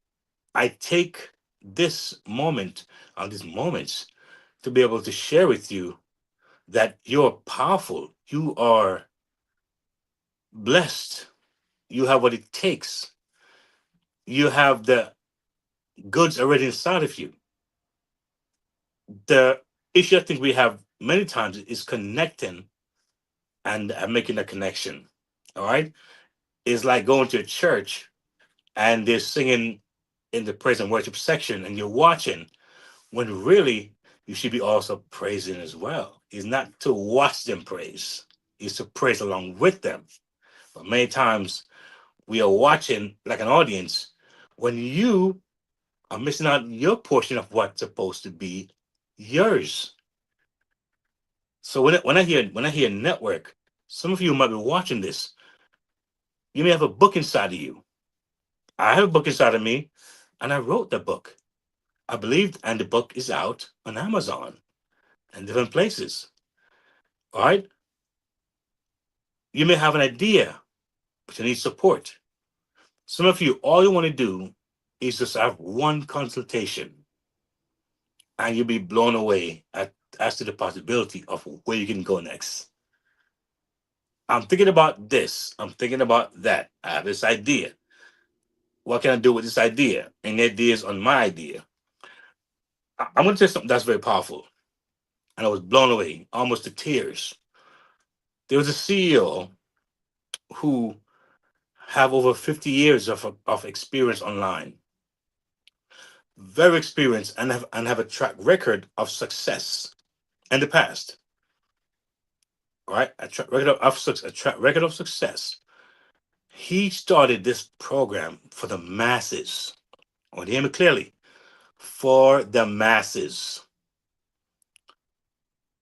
S3: I take this moment, these moments, to be able to share with you that you're powerful. You are blessed. You have what it takes. You have the goods already inside of you. The issue I think we have many times is connecting and making a connection. All right. It's like going to a church and they're singing in the praise and worship section and you're watching when really you should be also praising as well. It's not to watch them praise, it's to praise along with them. But many times we are watching like an audience when you are missing out your portion of what's supposed to be yours. So when I hear network, some of you might be watching this. You may have a book inside of you. I have a book inside of me, and I wrote the book. I believe, and the book is out on Amazon and different places. All right. You may have an idea, but you need support. Some of you, all you want to do is just have one consultation, and you'll be blown away as to the possibility of where you can go next. I'm thinking about this. I'm thinking about that. I have this idea. What can I do with this idea? And the idea is on my idea. I'm going to tell you something that's very powerful. And I was blown away, almost to tears. There was a CEO who have over 50 years of experience online, very experienced, and have a track record of success in the past. All right, a track record of success. He started this program for the masses. I want to hear me clearly, for the masses.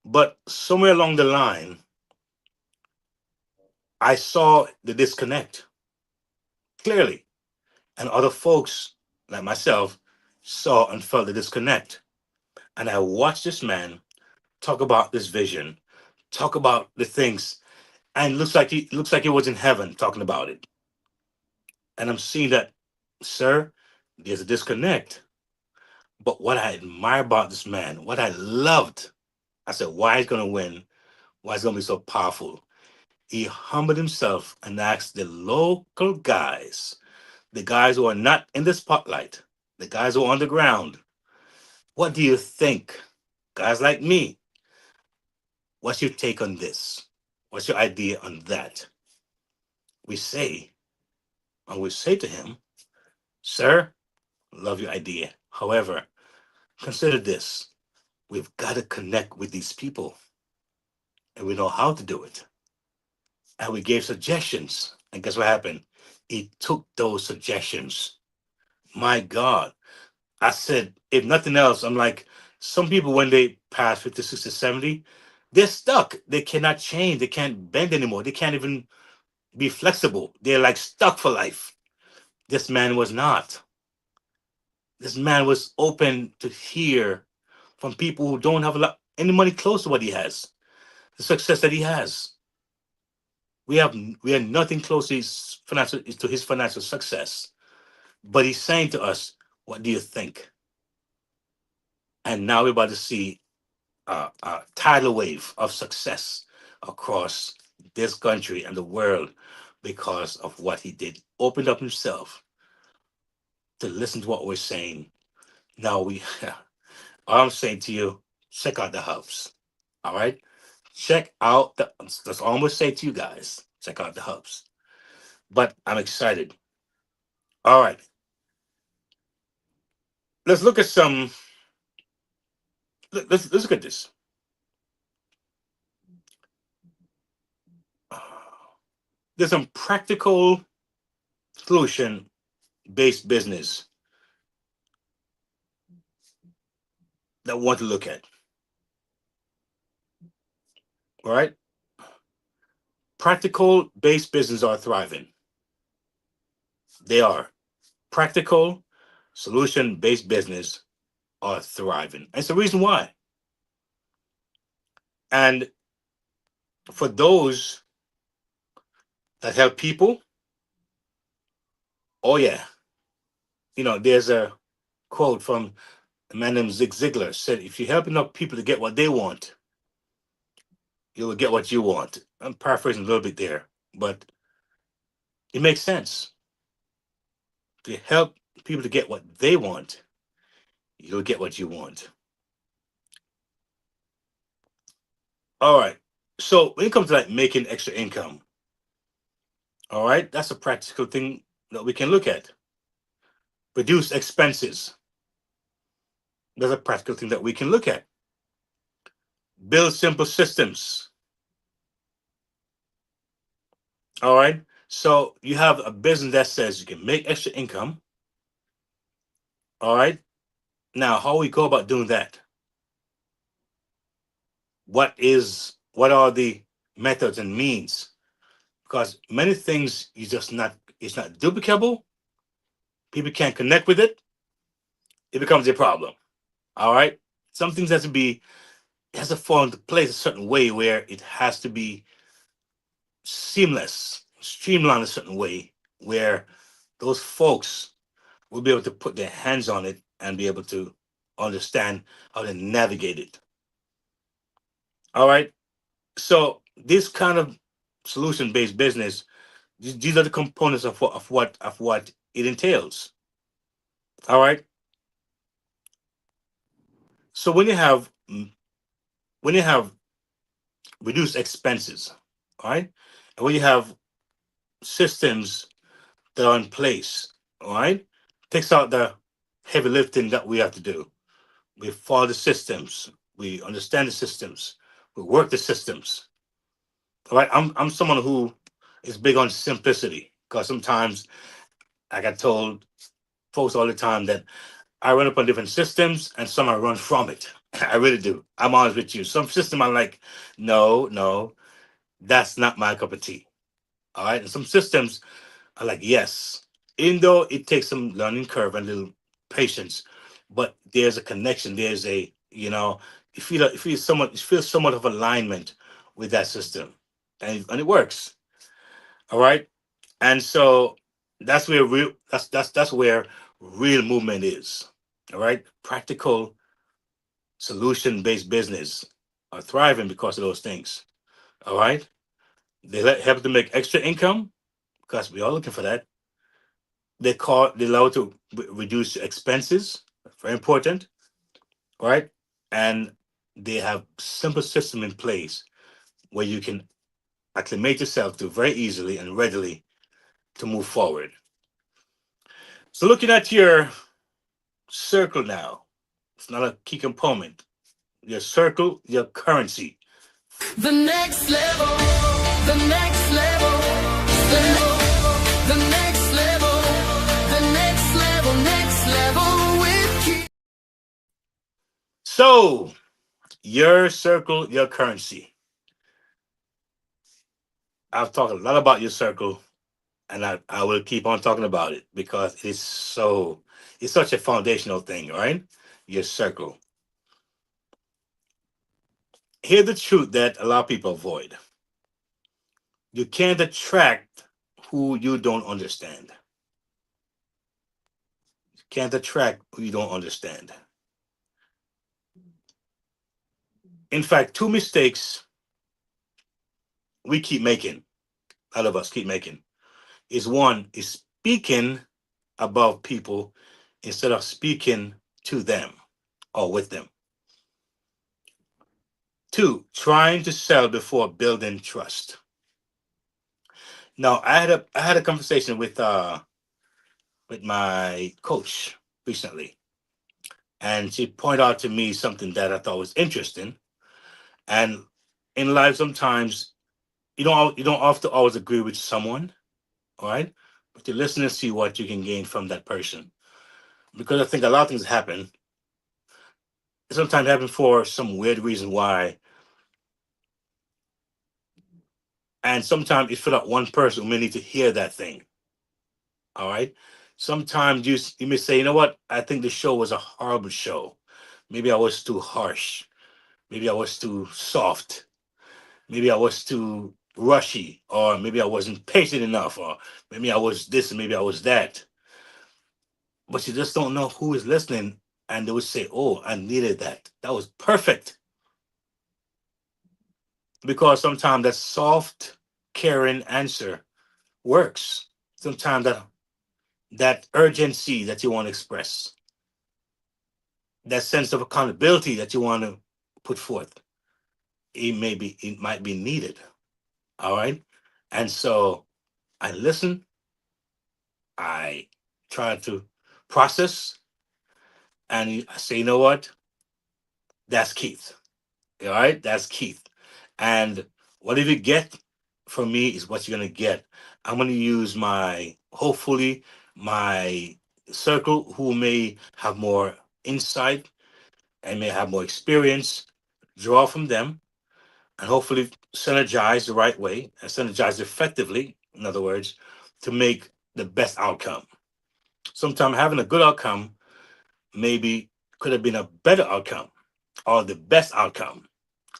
S3: But somewhere along the line, I saw the disconnect clearly, and other folks like myself saw and felt the disconnect. And I watched this man talk about this vision, talk about the things, and looks like he was in heaven talking about it. And I'm seeing that, sir, there's a disconnect. But what I admire about this man, what I loved, I said, why he's gonna win, why he's gonna be so powerful. He humbled himself and asked the local guys, the guys who are not in the spotlight, the guys who are on the ground, what do you think? Guys like me, what's your take on this? What's your idea on that? We say, and we say to him, sir, love your idea. However, consider this. We've got to connect with these people, and we know how to do it. And we gave suggestions. And guess what happened? He took those suggestions. My God. I said, if nothing else, I'm like, some people, when they pass 50, 60, 70, they're stuck. They cannot change. They can't bend anymore. They can't even be flexible. They're like stuck for life. This man was not. This man was open to hear from people who don't have any money close to what he has, the success that he has. We are nothing close to his financial success. But he's saying to us, what do you think? And now we're about to see a tidal wave of success across this country and the world because of what he did. Opened up himself to listen to what we're saying. Now we all I'm saying to you, check out the hubs. All right? Check out the that's all I'm gonna say to you guys. Check out the hubs. But I'm excited. All right. Let's look at some let's look at this. There's some practical solution based business that we want to look at. All right. Practical based business are thriving. They are. Practical solution based business are thriving. It's the reason why. And for those that help people, oh yeah. There's a quote from a man named Zig Ziglar said, if you help enough people to get what they want, you will get what you want. I'm paraphrasing a little bit there, but it makes sense. If you help people to get what they want, you'll get what you want. All right. So when it comes to like making extra income, all right, that's a practical thing that we can look at. Reduce expenses. That's a practical thing that we can look at. Build simple systems. All right. So you have a business that says you can make extra income. All right. Now, how we go about doing that? What are the methods and means? Because many things it's not duplicable. People can't connect with it. It becomes a problem. All right. Some things has to fall into place a certain way where it has to be seamless, streamlined a certain way where those folks will be able to put their hands on it and be able to understand how to navigate it. All right. So this kind of solution-based business, these are the components of what it entails. All right. So when you have reduced expenses, all right, and when you have systems that are in place, all right, takes out the heavy lifting that we have to do. We follow the systems. We understand the systems. We work the systems. All right. I'm someone who is big on simplicity because sometimes I got told folks all the time that I run up on different systems and some I run from it. I really do. I'm honest with you. Some system I'm like, no, no, that's not my cup of tea. All right. And some systems are like, yes, even though it takes some learning curve and a little patience, but there's a connection. There's you feel somewhat of alignment with that system, and it works. All right, and so that's where real movement is. All right, practical solution based business are thriving because of those things. All right, help them make extra income because we are looking for that. They allow to reduce expenses, very important, right? And they have simple system in place where you can acclimate yourself to very easily and readily to move forward. So looking at your circle now, it's not a key component. Your circle, your currency.
S1: The next level, the next level, the next level, next level with Keith.
S3: So your circle, your currency. I've talked a lot about your circle, and I will keep on talking about it because it's such a foundational thing, right? Your circle. Here's the truth that a lot of people avoid. You can't attract who you don't understand. You can't attract who you don't understand. In fact, two mistakes we keep making, all of us keep making, is one is speaking above people instead of speaking to them or with them. Two, trying to sell before building trust. Now, I had a conversation with my coach recently, and she pointed out to me something that I thought was interesting. And in life, sometimes you don't have to always agree with someone, all right? But you listen and see what you can gain from that person. Because I think a lot of things happen. Sometimes happen for some weird reason why, and sometimes it's for that one person who may need to hear that thing. All right. Sometimes you may say, you know what? I think the show was a horrible show. Maybe I was too harsh. Maybe I was too soft. Maybe I was too rushy, or maybe I wasn't patient enough, or maybe I was this and maybe I was that. But you just don't know who is listening, and they would say, "Oh, I needed that. That was perfect." Because sometimes that soft, caring answer works. Sometimes that urgency that you want to express, that sense of accountability that you want to put forth, it might be needed. All right. And so I listen, I try to process, and I say, you know what? That's Keith. All right, that's Keith. And whatever you get from me is what you're gonna get. I'm gonna use my hopefully my circle who may have more insight and may have more experience, draw from them, and hopefully synergize the right way and synergize effectively, in other words, to make the best outcome. Sometimes having a good outcome maybe could have been a better outcome or the best outcome.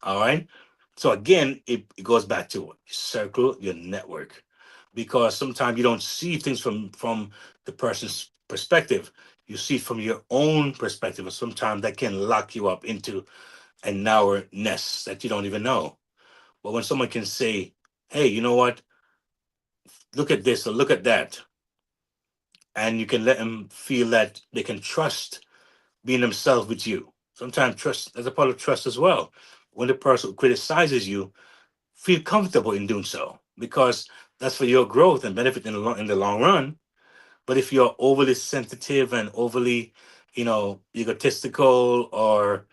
S3: All right. So again, it goes back to circle your network, because sometimes you don't see things from the person's perspective. You see from your own perspective, and sometimes that can lock you up into a narrow nest that you don't even know. But when someone can say, "Hey, you know what? Look at this or look at that," and you can let them feel that they can trust being themselves with you. Sometimes trust, as a part of trust as well. When the person who criticizes you, feel comfortable in doing so, because that's for your growth and benefit in the long run. But if you're overly sensitive and overly, egotistical or,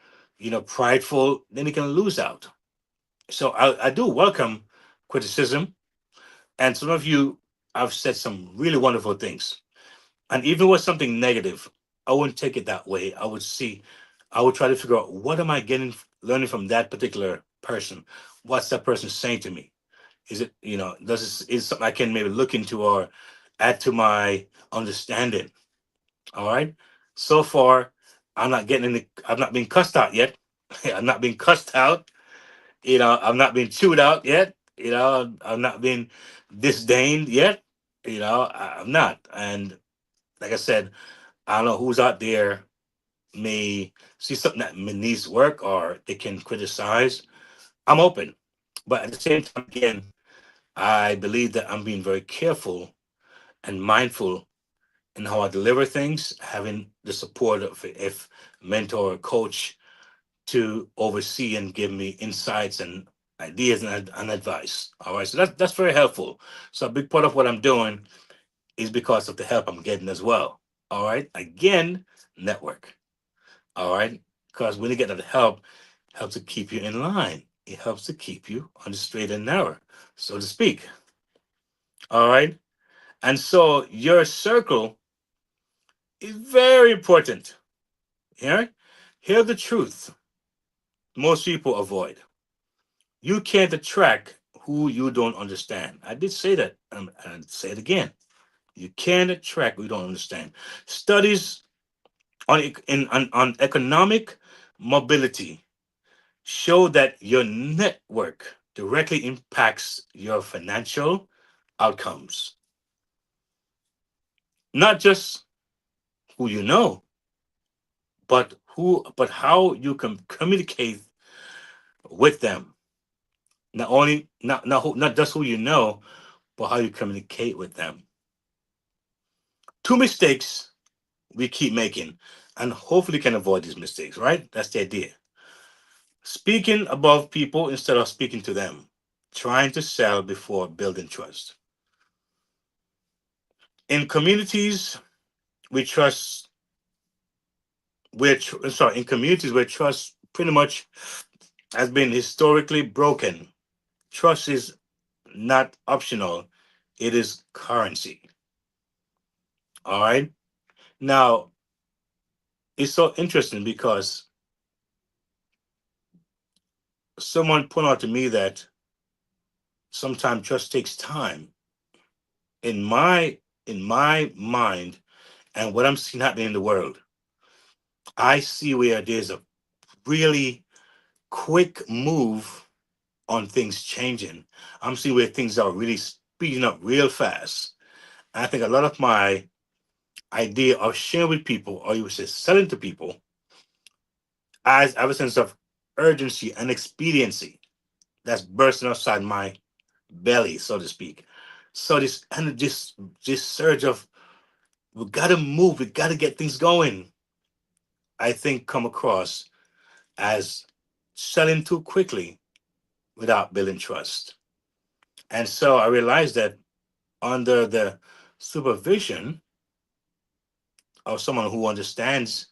S3: prideful, then you can lose out. So I do welcome criticism. And some of you have said some really wonderful things. And even with something negative, I wouldn't take it that way. I would try to figure out, what am I learning from that particular person? What's that person saying to me? Is it, does it, is something I can maybe look into or add to my understanding? All right. So far, I'm not being cussed out yet. I'm not being cussed out. I'm not being chewed out yet. I'm not being disdained yet. I'm not. And like I said, I don't know who's out there may see something that needs work or they can criticize. I'm open. But at the same time, again, I believe that I'm being very careful and mindful in how I deliver things, having the support of if mentor or coach to oversee and give me insights and ideas and advice. All right. So that's very helpful. So a big part of what I'm doing is because of the help I'm getting as well. All right. Again, network. All right. Because when you get that help, it helps to keep you in line. It helps to keep you on the straight and narrow, so to speak. All right. And so your circle is very important. Here, hear the truth. Most people avoid. You can't attract who you don't understand. I did say that, and I'd say it again. You can't attract who you don't understand. Studies on economic mobility show that your network directly impacts your financial outcomes. Not just who you know, but how you can communicate with them. Not only not just who you know, but how you communicate with them. Two mistakes we keep making, and hopefully can avoid these mistakes, right? That's the idea. Speaking above people instead of speaking to them, trying to sell before building trust. In communities, we trust, in communities where trust pretty much has been historically broken, trust is not optional, it is currency. All right. Now, it's so interesting because someone pointed out to me that sometimes trust takes time. In my mind and what I'm seeing happening in the world, I see where there's a really quick move on things changing. I'm seeing where things are really speeding up real fast. And I think a lot of my idea of sharing with people, or you would say selling to people, as I have a sense of urgency and expediency that's bursting outside my belly, so to speak. So this surge of we gotta move, we gotta get things going, I think come across as selling too quickly without building trust. And so I realized that under the supervision of someone who understands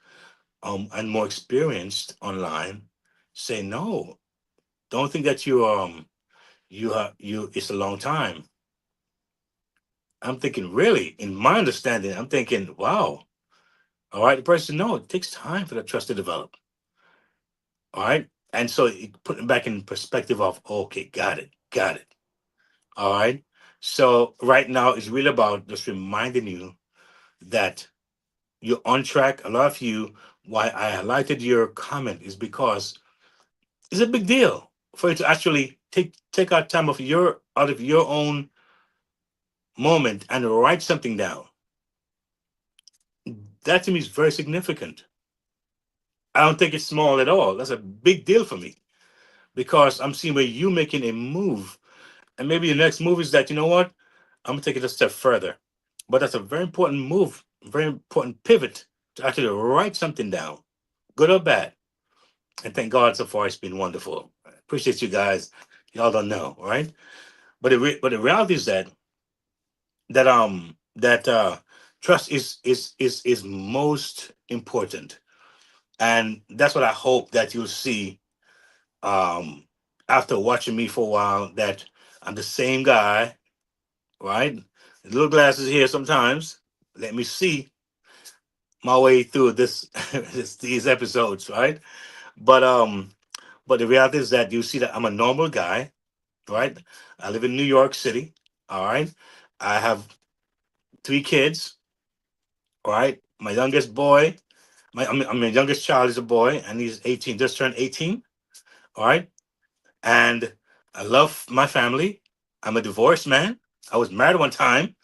S3: and more experienced online, say no. Don't think that you it's a long time. I'm thinking really, in my understanding, I'm thinking, wow, all right, the person, no, it takes time for that trust to develop. All right. And so putting back in perspective of okay, got it. All right. So right now it's really about just reminding you that you're on track. A lot of you, why I highlighted your comment is because it's a big deal for you to actually take out time of your out of your own moment and write something down. That to me is very significant. I don't think it's small at all. That's a big deal for me because I'm seeing where you making a move, and maybe the next move is that you know what, I'm gonna take it a step further. But that's a very important move, very important pivot to actually write something down, good or bad. And thank God so far it's been wonderful. I appreciate you guys. Y'all don't know, all right? But the reality is that trust is most important, and that's what I hope that you'll see um after watching me for a while, that I'm the same guy, right? Little glasses here sometimes. Let me see my way through these episodes, right? But but the reality is that you see that I'm a normal guy, right? I live in New York City, all right? I have three kids, all right? My youngest boy, my youngest child is a boy, and he's 18, just turned 18, all right? And I love my family. I'm a divorced man. I was married one time.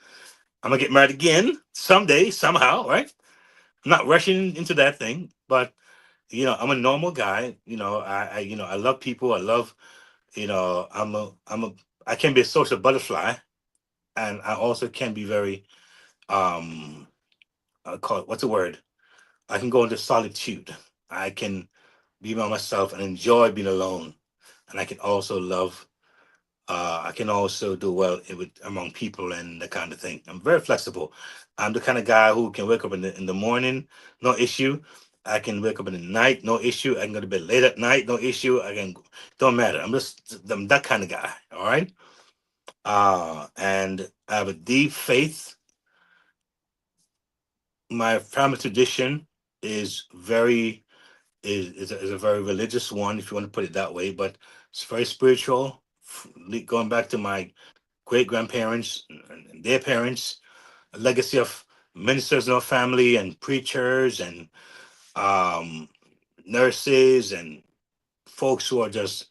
S3: I'm gonna get married again someday, somehow, right? I'm not rushing into that thing, but I'm a normal guy. I love people. I love, I can be a social butterfly, and I also can be very, um, I call it, what's the word? I can go into solitude. I can be by myself and enjoy being alone, and I can also love. I can also do well with among people and that kind of thing. I'm very flexible. I'm the kind of guy who can wake up in the morning, no issue. I can wake up in the night, no issue. I can go to bed late at night, no issue. Don't matter. I'm that kind of guy. All right. And I have a deep faith. My family tradition is very is a very religious one, if you want to put it that way, but it's very spiritual. Going back to my great grandparents and their parents, a legacy of ministers in our family and preachers and um, nurses and folks who are just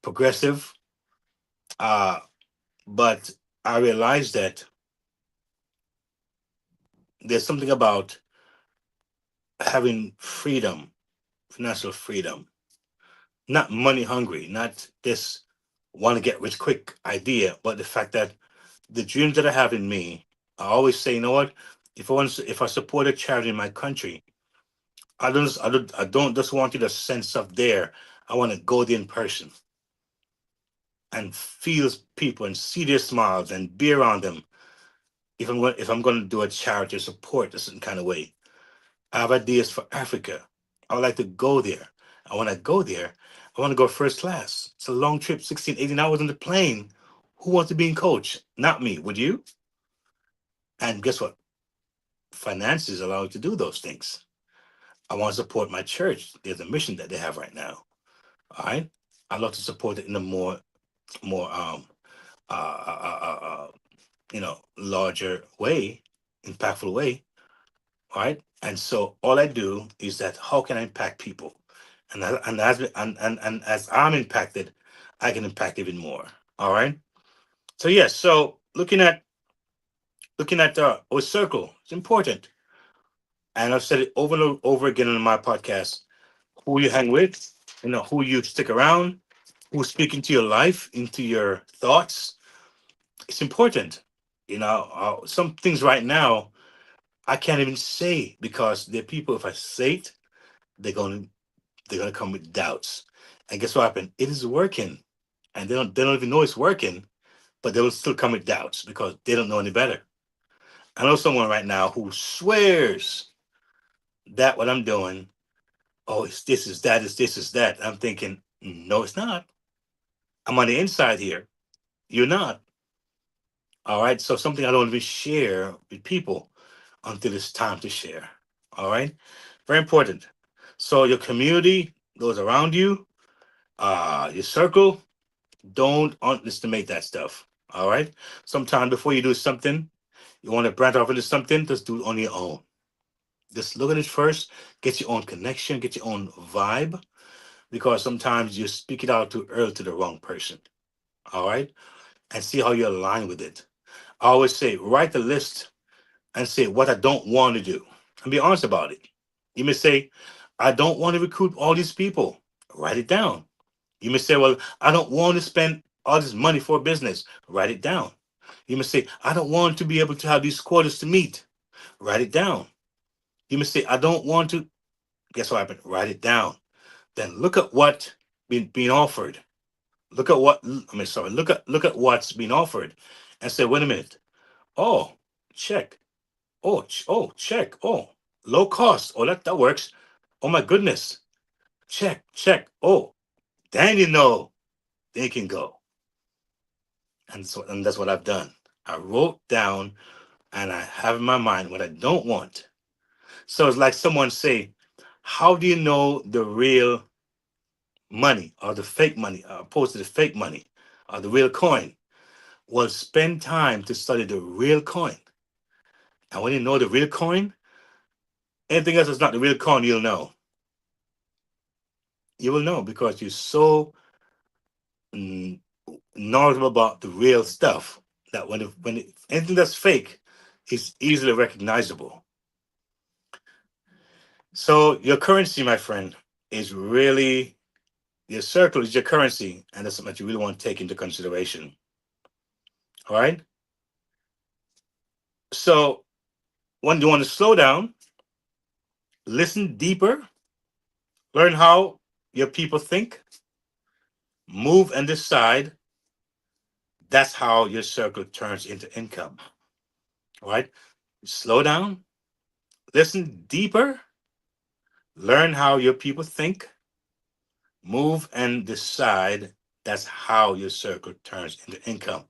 S3: progressive. Uh, but I realized that there's something about having freedom, financial freedom, not money hungry, not this want to get rich quick idea, but the fact that the dreams that I have in me, I always say, you know what? if I support a charity in my country, I don't just want you to send stuff there. I want to go there in person and feel people and see their smiles and be around them. If I'm going to do a charity support a certain kind of way, I have ideas for Africa. I would like to go there. And when I go there, I want to go first class. It's a long trip, 16, 18 hours on the plane. Who wants to be in coach? Not me. Would you? And guess what? Finances allow you to do those things. I want to support my church. There's a mission that they have right now. All right. I love to support it in a more uh, uh, uh, uh, uh, larger way, impactful way. All right. And so all I do is that how can I impact people? And as I'm impacted, I can impact even more. All right. So yes. So looking at our circle, it's important. And I've said it over and over again on my podcast. Who you hang with, who you stick around, who's speaking to your life, into your thoughts. It's important. Some things right now I can't even say because there are people. If I say it, they're gonna they're gonna come with doubts. And guess what happened? It is working, and they don't even know it's working, but they will still come with doubts because they don't know any better. I know someone right now who swears that what I'm doing, oh, it's this is that, it's this is that. I'm thinking, no, it's not. I'm on the inside here. You're not. All right. So something I don't even share with people until it's time to share. All right. Very important. So your community, those around you, your circle, don't underestimate that stuff. All right. Sometime before you do something, you want to branch off into something, just do it on your own. Just look at it first, get your own connection, get your own vibe, because sometimes you speak it out too early to the wrong person. All right. And see how you align with it. I always say, write the list and say what I don't want to do and be honest about it. You may say, I don't want to recruit all these people. Write it down. You may say, well, I don't want to spend all this money for a business. Write it down. You may say, I don't want to be able to have these quotas to meet. Write it down. You may say, I don't want to. Guess what happened? Write it down. Then look at what being offered. Look at what I mean. Sorry. Look at what's being offered, and say, wait a minute. Oh, check. Oh, check. Oh, low cost. Oh, that works. Oh my goodness. Check, check. Oh, then they can go. And that's what I've done. I wrote down and I have in my mind what I don't want. So it's like someone say, how do you know the real money or the fake money, opposed to the fake money or the real coin? Well, spend time to study the real coin. And when you know the real coin, anything else that's not the real coin, you'll know. You will know because you're so mm, knowledgeable about the real stuff that anything that's fake is easily recognizable. So your currency, my friend, is really your circle is your currency, and that's something that you really want to take into consideration. All right. So when you want to slow down, listen deeper, learn how your people think, move and decide. That's how your circle turns into income. All right. Slow down, listen deeper, learn how your people think, move and decide. That's how your circle turns into income.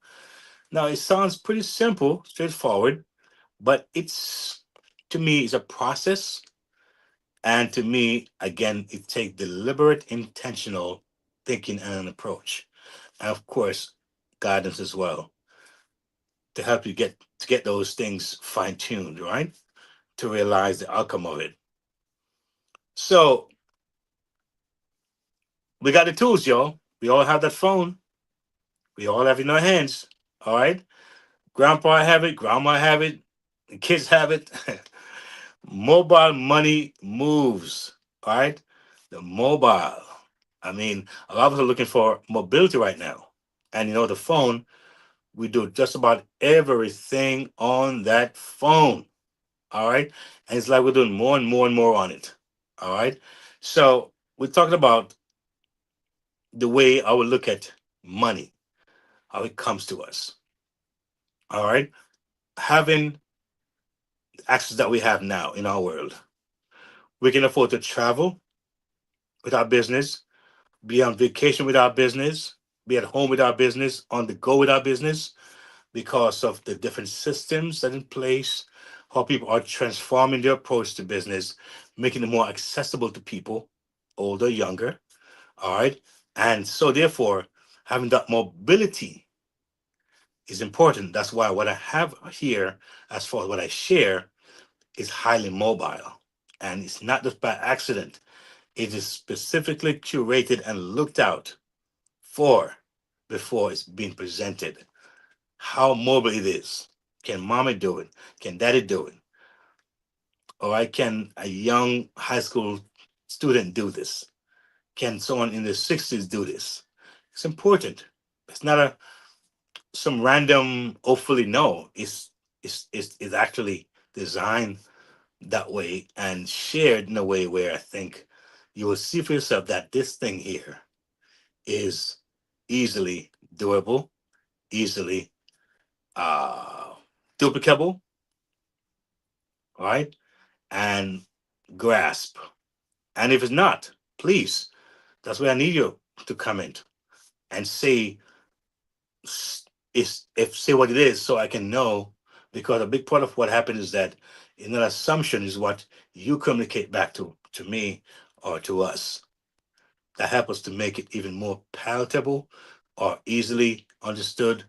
S3: Now, it sounds pretty simple, straightforward, but it's to me, it's a process. And to me, again, it takes deliberate, intentional thinking and an approach. And of course, guidance as well to help you get those things fine-tuned, right? To realize the outcome of it. So we got the tools, y'all. We all have that phone. We all have it in our hands. All right. Grandpa have it, grandma have it, the kids have it. Mobile money moves. All right. The mobile. I mean, a lot of us are looking for mobility right now. And the phone, we do just about everything on that phone. All right. And it's like we're doing more and more and more on it. All right. So we're talking about the way I would look at money, how it comes to us. All right. Having access that we have now in our world, we can afford to travel with our business, be on vacation with our business, be at home with our business, on the go with our business, because of the different systems that are in place, how people are transforming their approach to business, making it more accessible to people, older, younger. All right. And so, therefore, having that mobility is important. That's why what I have here, as far as what I share, is highly mobile. And it's not just by accident, it is specifically curated and looked out for before it's being presented. How mobile it is. Can mommy do it? Can daddy do it? Or I can a young high school student do this? Can someone in their 60s do this? It's important. It's not a some random hopefully no. It's actually designed that way and shared in a way where I think you will see for yourself that this thing here is easily doable, easily uh duplicable, right? And grasp. And if it's not, please, that's where I need you to comment and say is if say what it is so I can know, because a big part of what happened is that in an assumption is what you communicate back to me or to us that help us to make it even more palatable or easily understood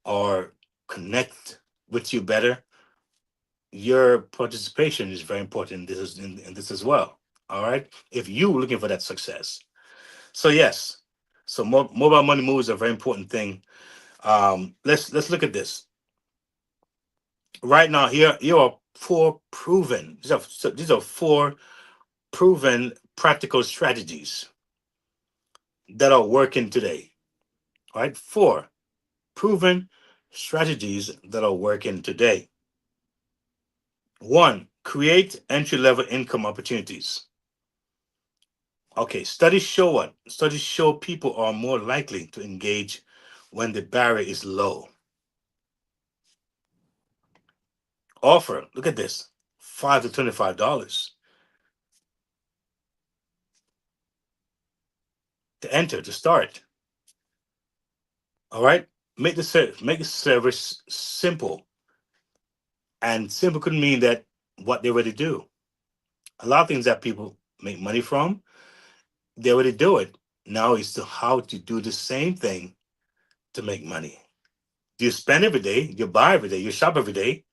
S3: or connect with you better. Your participation is very important in this as well. All right, if you looking for that success. So yes, so mobile money moves are a very important thing. Let's look at this right now. Here are four proven. These are four proven practical strategies that are working today. All right, four proven strategies that are working today. One, create entry level income opportunities. Okay, studies show what? Studies show people are more likely to engage when the barrier is low. Offer, look at this, $5 to $25 to enter, to start. All right, make the service simple, and simple could mean that what they already do. A lot of things that people make money from, they already do it. Now it's to how to do the same thing to make money. You spend every day, you buy every day, you shop every day.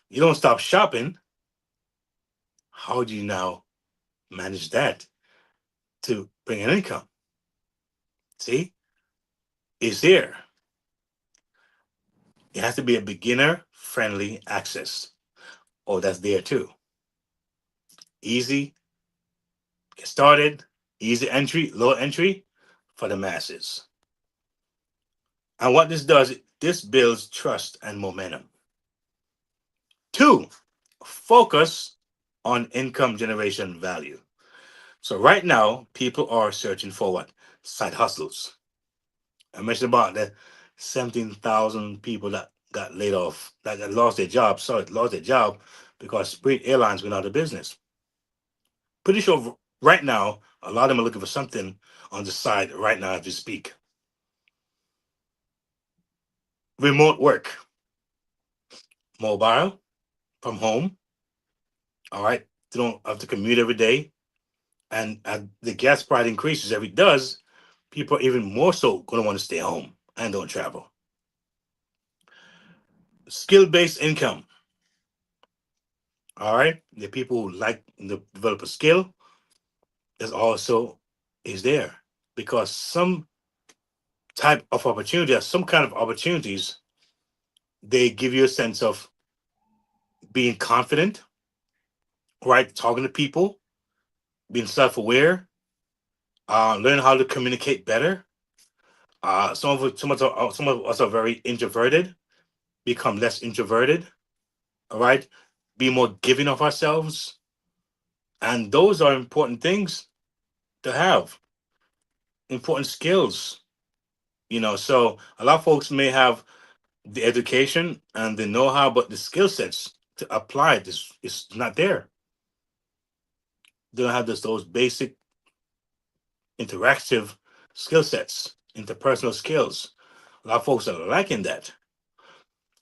S3: You don't stop shopping. How do you now manage that to bring an income? See, it's there. It has to be a beginner friendly access. Oh, that's there too. Easy, get started, easy entry, low entry for the masses. And what this does, this builds trust and momentum. Two, focus on income generation value. So right now, people are searching for what? Side hustles. I mentioned about the 17,000 people that got laid off, that lost their job. Sorry, lost their job because Spirit Airlines went out of business. Pretty sure right now, a lot of them are looking for something on the side right now as we speak. Remote work, mobile, from home. All right. They don't have to commute every day. And as the gas price increases, every it does, people are even more so going to want to stay home and don't travel. Skill based income. All right. The people who like to develop a skill is also is there because some type of opportunity or some kind of opportunities, they give you a sense of being confident, right? Talking to people, being self aware, learn how to communicate better. Some of us are very introverted, become less introverted. All right. be more giving of ourselves. And those are important things to have, important skills. So a lot of folks may have the education and the know-how, but the skill sets to apply it is not there. They don't have those basic interactive skill sets, interpersonal skills. A lot of folks are lacking that.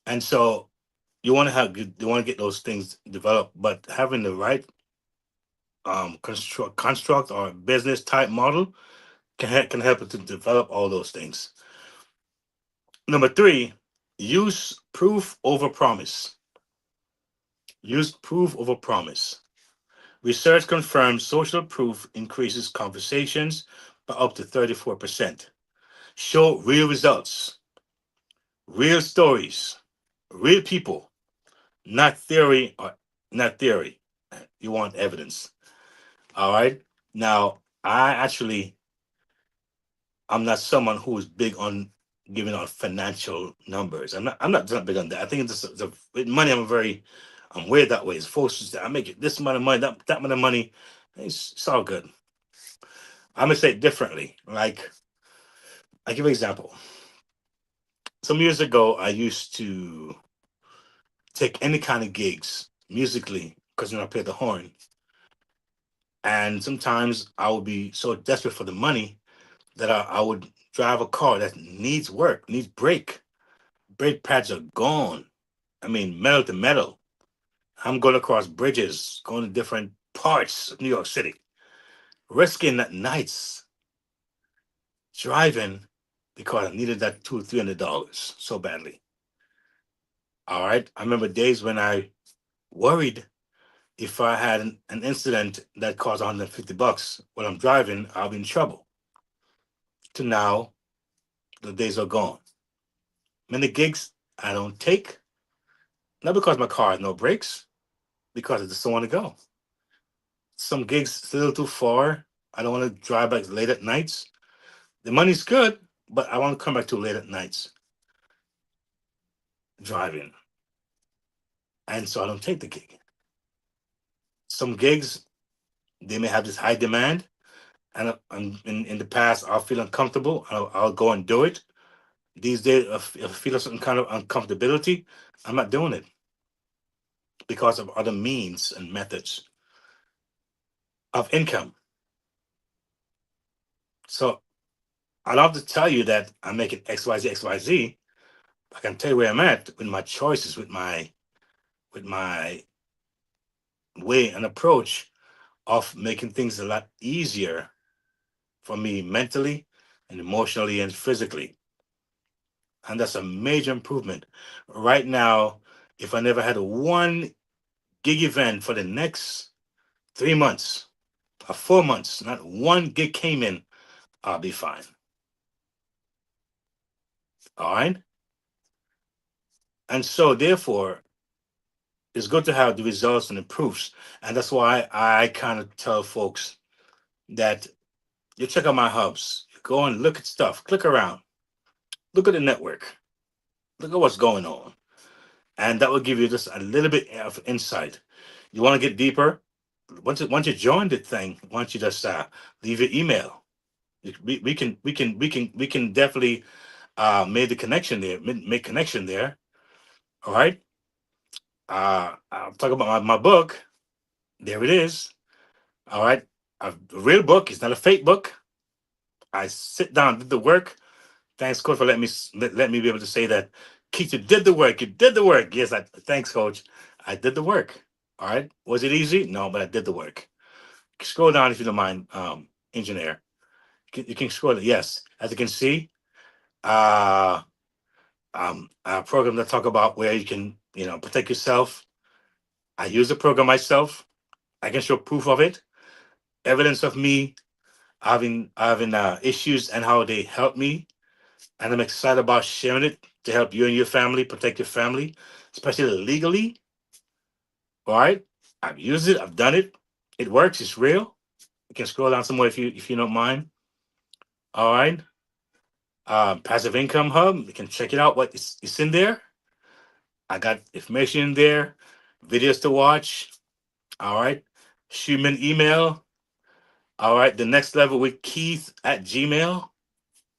S3: And so you want to get those things developed, but having the right construct or business type model can help it to develop all those things. Number three, use proof over promise. Use proof over promise. Research confirms social proof increases conversations by up to 34%. Show real results, real stories, real people, not theory or not theory. You want evidence. All right. Now, I'm not someone who is big on giving out financial numbers. I'm not big on that. I think with money. I'm weird that way. It's folks just I make it this amount of money, that amount of money. It's all good. I'm gonna say it differently. Like I give you an example. Some years ago, I used to take any kind of gigs musically because I play the horn, and sometimes I would be so desperate for the money that I would drive a car that needs work, needs brake pads are gone. I mean, metal to metal. I'm going across bridges, going to different parts of New York City, risking that nights driving because I needed that $200-300 so badly. All right. I remember days when I worried if I had an incident that cost $150 while I'm driving, I'll be in trouble. To now, the days are gone. Many gigs I don't take, not because my car has no brakes, because I just don't want to go. Some gigs it's a little too far. I don't want to drive back late at nights. The money's good, but I want to come back too late at nights driving, and so I don't take the gig. Some gigs they may have this high demand, and in the past I'll feel uncomfortable. I'll go and do it. These days, if I feel some kind of uncomfortability, I'm not doing it because of other means and methods of income. So I'd love to tell you that I'm making XYZ, XYZ. I can tell you where I'm at with my choices, with my way and approach of making things a lot easier for me mentally and emotionally and physically. And that's a major improvement. Right now, if I never had a one gig event for the next 3 months or 4 months, not one gig came in, I'll be fine. All right. And so, therefore, it's good to have the results and the proofs. And that's why I kind of tell folks that you check out my hubs, you go and look at stuff, click around, look at the network, look at what's going on. And that will give you just a little bit of insight. You want to get deeper? Once you join the thing, why don't you just leave your email? We can definitely make the connection there, make connection there. All right. I'll talk about my book. There it is. All right. A real book. It's not a fake book. I sit down, did the work. Thanks, coach, for let me be able to say that. Keith, you did the work. You did the work. Yes, thanks, coach. I did the work. All right. Was it easy? No, but I did the work. Scroll down if you don't mind, engineer. You can scroll it. Yes, as you can see, uh, a program that talk about where you can, protect yourself. I use the program myself. I can show proof of it, evidence of me having issues and how they help me, and I'm excited about sharing it to help you and your family protect your family, especially legally. All right, I've used it. I've done it. It works. It's real. You can scroll down somewhere if you don't mind. All right. Passive income hub. You can check it out. It's in there. I got information in there. videos to watch. All right. Shoot me an email. All right. The next level with Keith at Gmail.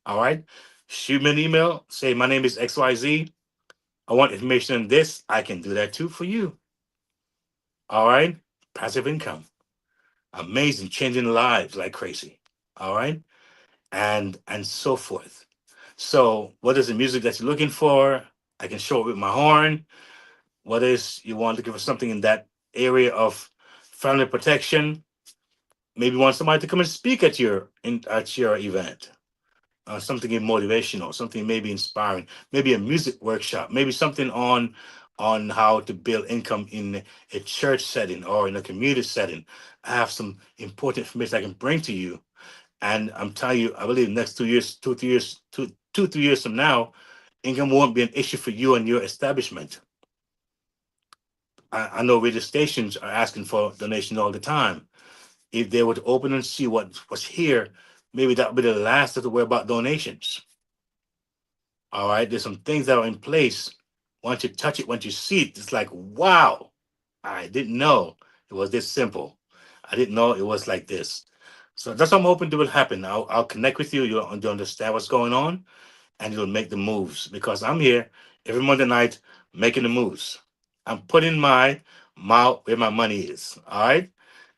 S3: All right. Shoot me an email. Say, my name is XYZ. I want information on this. I can do that too for you. All right. Passive income. Amazing. Changing lives like crazy. All right. And so forth. So what is the music that you're looking for? I can show it with my horn. What is you want looking for something in that area of family protection? Maybe you want somebody to come and speak at your event. Something motivational, something maybe inspiring, maybe a music workshop, maybe something on how to build income in a church setting or in a community setting. I have some important information I can bring to you, and I'm telling you, I believe next 2 years, 2 3 years, 2 3 years from now, income won't be an issue for you and your establishment. I know radio stations are asking for donation all the time. If they were to open and see what was here, maybe that would be the last of the worry about donations. All right, there's some things that are in place. Once you touch it, once you see it, it's like, wow, I didn't know it was this simple. I didn't know it was like this. So that's what I'm hoping to will happen. I'll connect with you. You'll understand what's going on, and you'll make the moves because I'm here every Monday night making the moves. I'm putting my mouth where my money is. All right.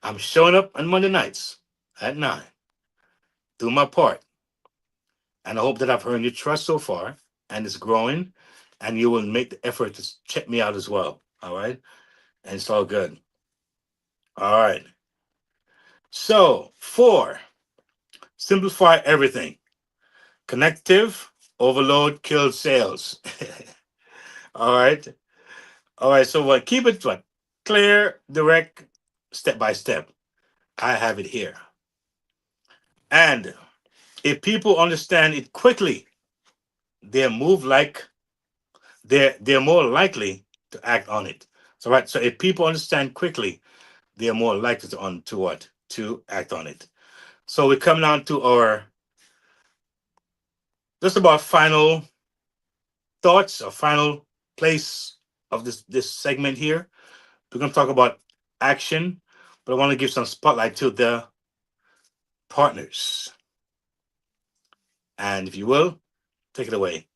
S3: I'm showing up on Monday nights at 9, do my part. And I hope that I've earned your trust so far and it's growing. And you will make the effort to check me out as well. All right. And it's all good. All right. So, 4, simplify everything. Connective overload kills sales. All right. All right. So, what? Keep it what? Clear, direct, step by step. I have it here. And if people understand it quickly, they move like they're more likely to act on it. So right. So if people understand quickly, they're more likely to on to what to act on it. So we come down to our just about final thoughts or final place of this segment here. We're going to talk about action, but I want to give some spotlight to the partners. And if you will, take it away.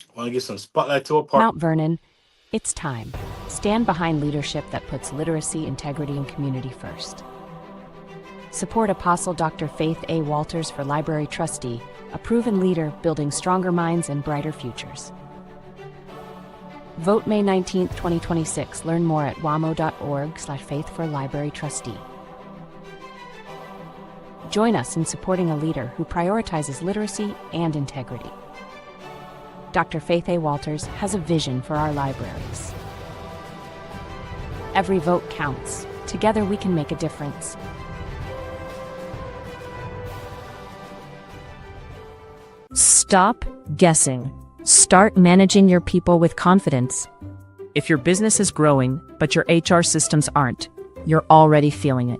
S3: I want to give some spotlight to our partners.
S4: Mount Vernon, it's time. Stand behind leadership that puts literacy, integrity, and community first. Support Apostle Dr. Faith A. Walters for Library Trustee, a proven leader building stronger minds and brighter futures. Vote May 19, 2026. Learn more at wamo.org/faith for library trustee. Join us in supporting a leader who prioritizes literacy and integrity. Dr. Faith A. Walters has a vision for our libraries. Every vote counts. Together we can make a difference. Stop guessing. Start managing your people with confidence.
S2: If your business is growing, but your HR systems aren't, you're already feeling it.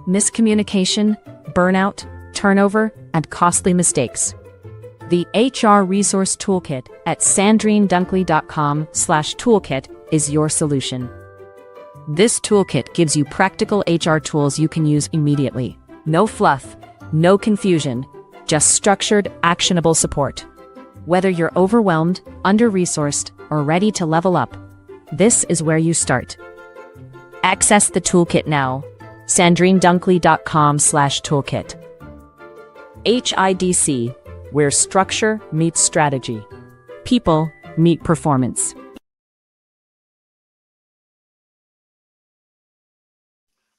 S4: Miscommunication, burnout, turnover, and costly mistakes. The HR Resource Toolkit at sandrinedunkley.com/toolkit is your solution. This toolkit gives you practical HR tools you can use immediately. No fluff, no confusion, just structured, actionable support. Whether you're overwhelmed, under-resourced, or ready to level up, this is where you start. Access the toolkit now. sandrinedunkley.com/toolkit. HIDC, where structure meets strategy. People meet performance.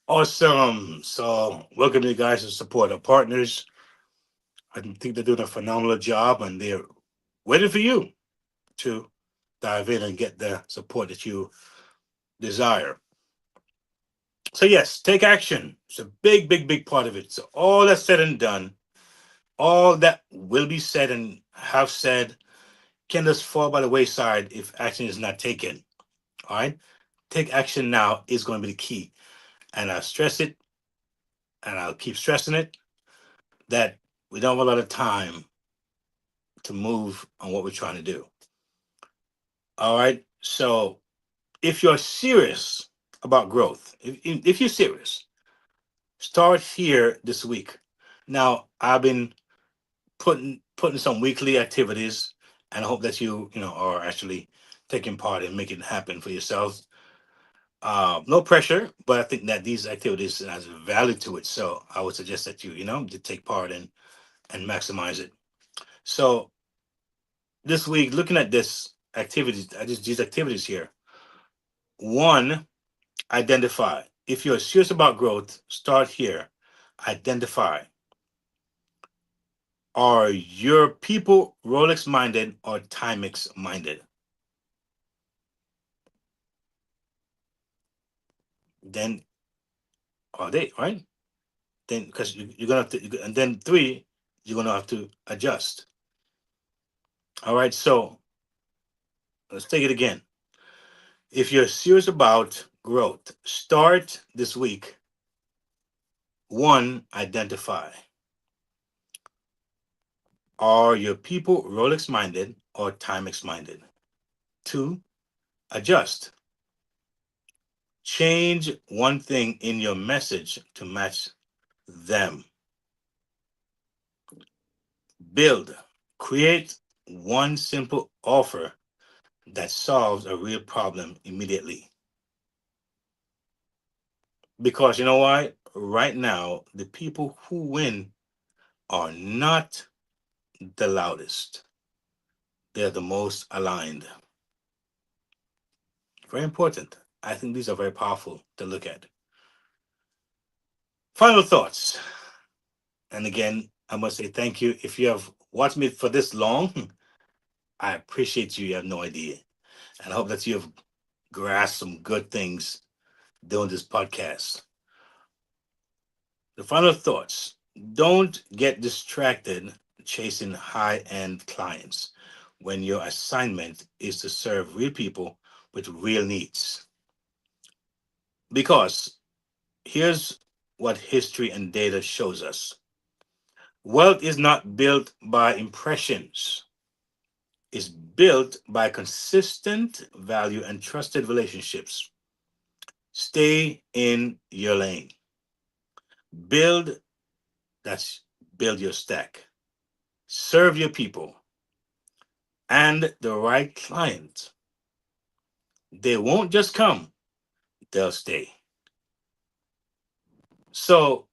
S3: Awesome. So welcome you guys to support our partners. I think they're doing a phenomenal job and they're waiting for you to dive in and get the support that you desire. So yes, take action. It's a big, big, big part of it. So all that's said and done, all that will be said and have said can just fall by the wayside if action is not taken. All right. Take action now is going to be the key. And I stress it and I'll keep stressing it that we don't have a lot of time to move on what we're trying to do. All right. So if you're serious about growth, if you're serious, start here this week. Now, I've been putting some weekly activities, and I hope that you know are actually taking part and making it happen for yourselves. No pressure, but I think that these activities has value to it. So I would suggest that you know to take part and maximize it. So this week, looking at this activities, these activities here. One, identify. If you're serious about growth, start here. Identify. Are your people Rolex minded or Timex minded? Then are they right? Then because you're gonna have to, and then three, you're gonna have to adjust. All right. So let's take it again. If you're serious about growth, start this week. One, identify. Are your people Rolex minded or Timex minded? Two, adjust. Change one thing in your message to match them. Build. Create one simple offer that solves a real problem immediately. Because you know why? Right now, the people who win are not the loudest, they're the most aligned. Very important. I think these are very powerful to look at. Final thoughts. And again, I must say thank you. If you have watched me for this long, I appreciate you. You have no idea. And I hope that you have grasped some good things doing this podcast. The final thoughts. Don't get distracted chasing high-end clients when your assignment is to serve real people with real needs. Because here's what history and data shows us. Wealth is not built by impressions. It's built by consistent value and trusted relationships. Stay in your lane. Build, that's build your stack. Serve your people and the right client. They won't just come, they'll stay. So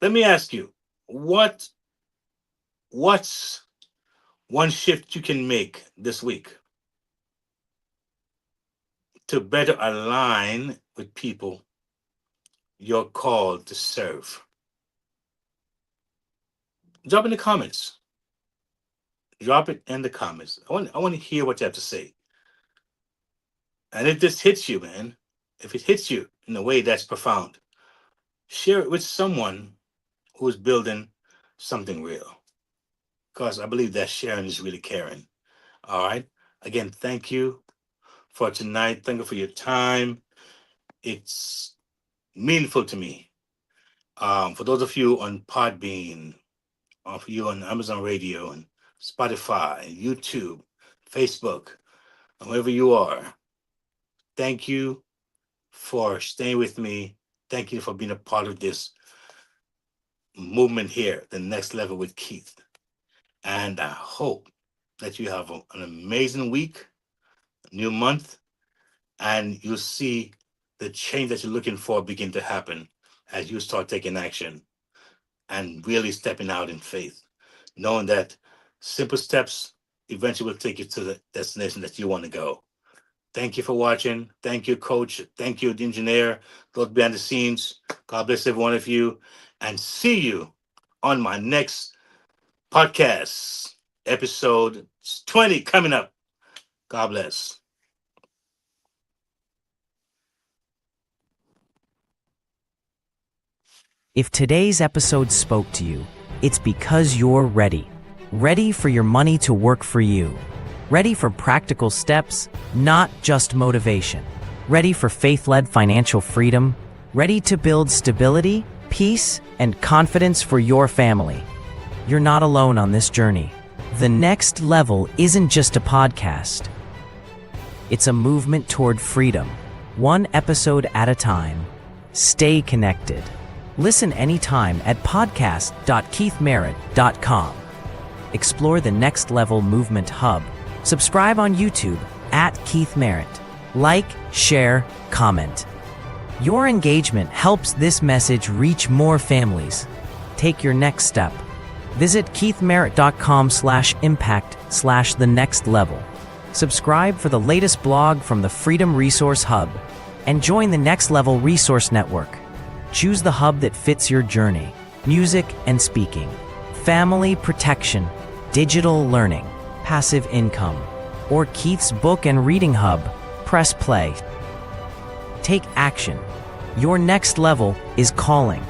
S3: let me ask you, what's one shift you can make this week to better align with people you're called to serve? Drop in the comments. Drop it in the comments. I want to hear what you have to say. And if this hits you, man, if it hits you in a way that's profound, share it with someone who's building something real. Because I believe that sharing is really caring. All right. Again, thank you for tonight. Thank you for your time. It's meaningful to me. For those of you on Podbean, for you on Amazon Radio and Spotify, YouTube, Facebook, wherever you are, thank you for staying with me. Thank you for being a part of this movement here, the next level with Keith. And I hope that you have an amazing week, new month, and you'll see the change that you're looking for begin to happen as you start taking action and really stepping out in faith, knowing that simple steps eventually will take you to the destination that you want to go. Thank you for watching. Thank you, Coach. Thank you, the engineer, those behind the scenes. God bless every one of you. And see you on my next podcast, episode 20 coming up. God bless.
S2: If today's episode spoke to you, it's because you're ready. Ready for your money to work for you. Ready for practical steps, not just motivation. Ready for faith-led financial freedom. Ready to build stability, peace, and confidence for your family. You're not alone on this journey. The Next Level isn't just a podcast. It's a movement toward freedom, one episode at a time. Stay connected. Listen anytime at podcast.keithmerritt.com. Explore the Next Level Movement Hub. Subscribe on YouTube at Keith Merritt. Like, share, comment. Your engagement helps this message reach more families. Take your next step. Visit keithmerritt.com/impact/the next level. Subscribe for the latest blog from the Freedom Resource Hub and join the Next Level Resource Network. Choose the hub that fits your journey: music and speaking, family protection, digital learning, passive income, or Keith's book and reading hub. Press play. Take action. Your next level is calling.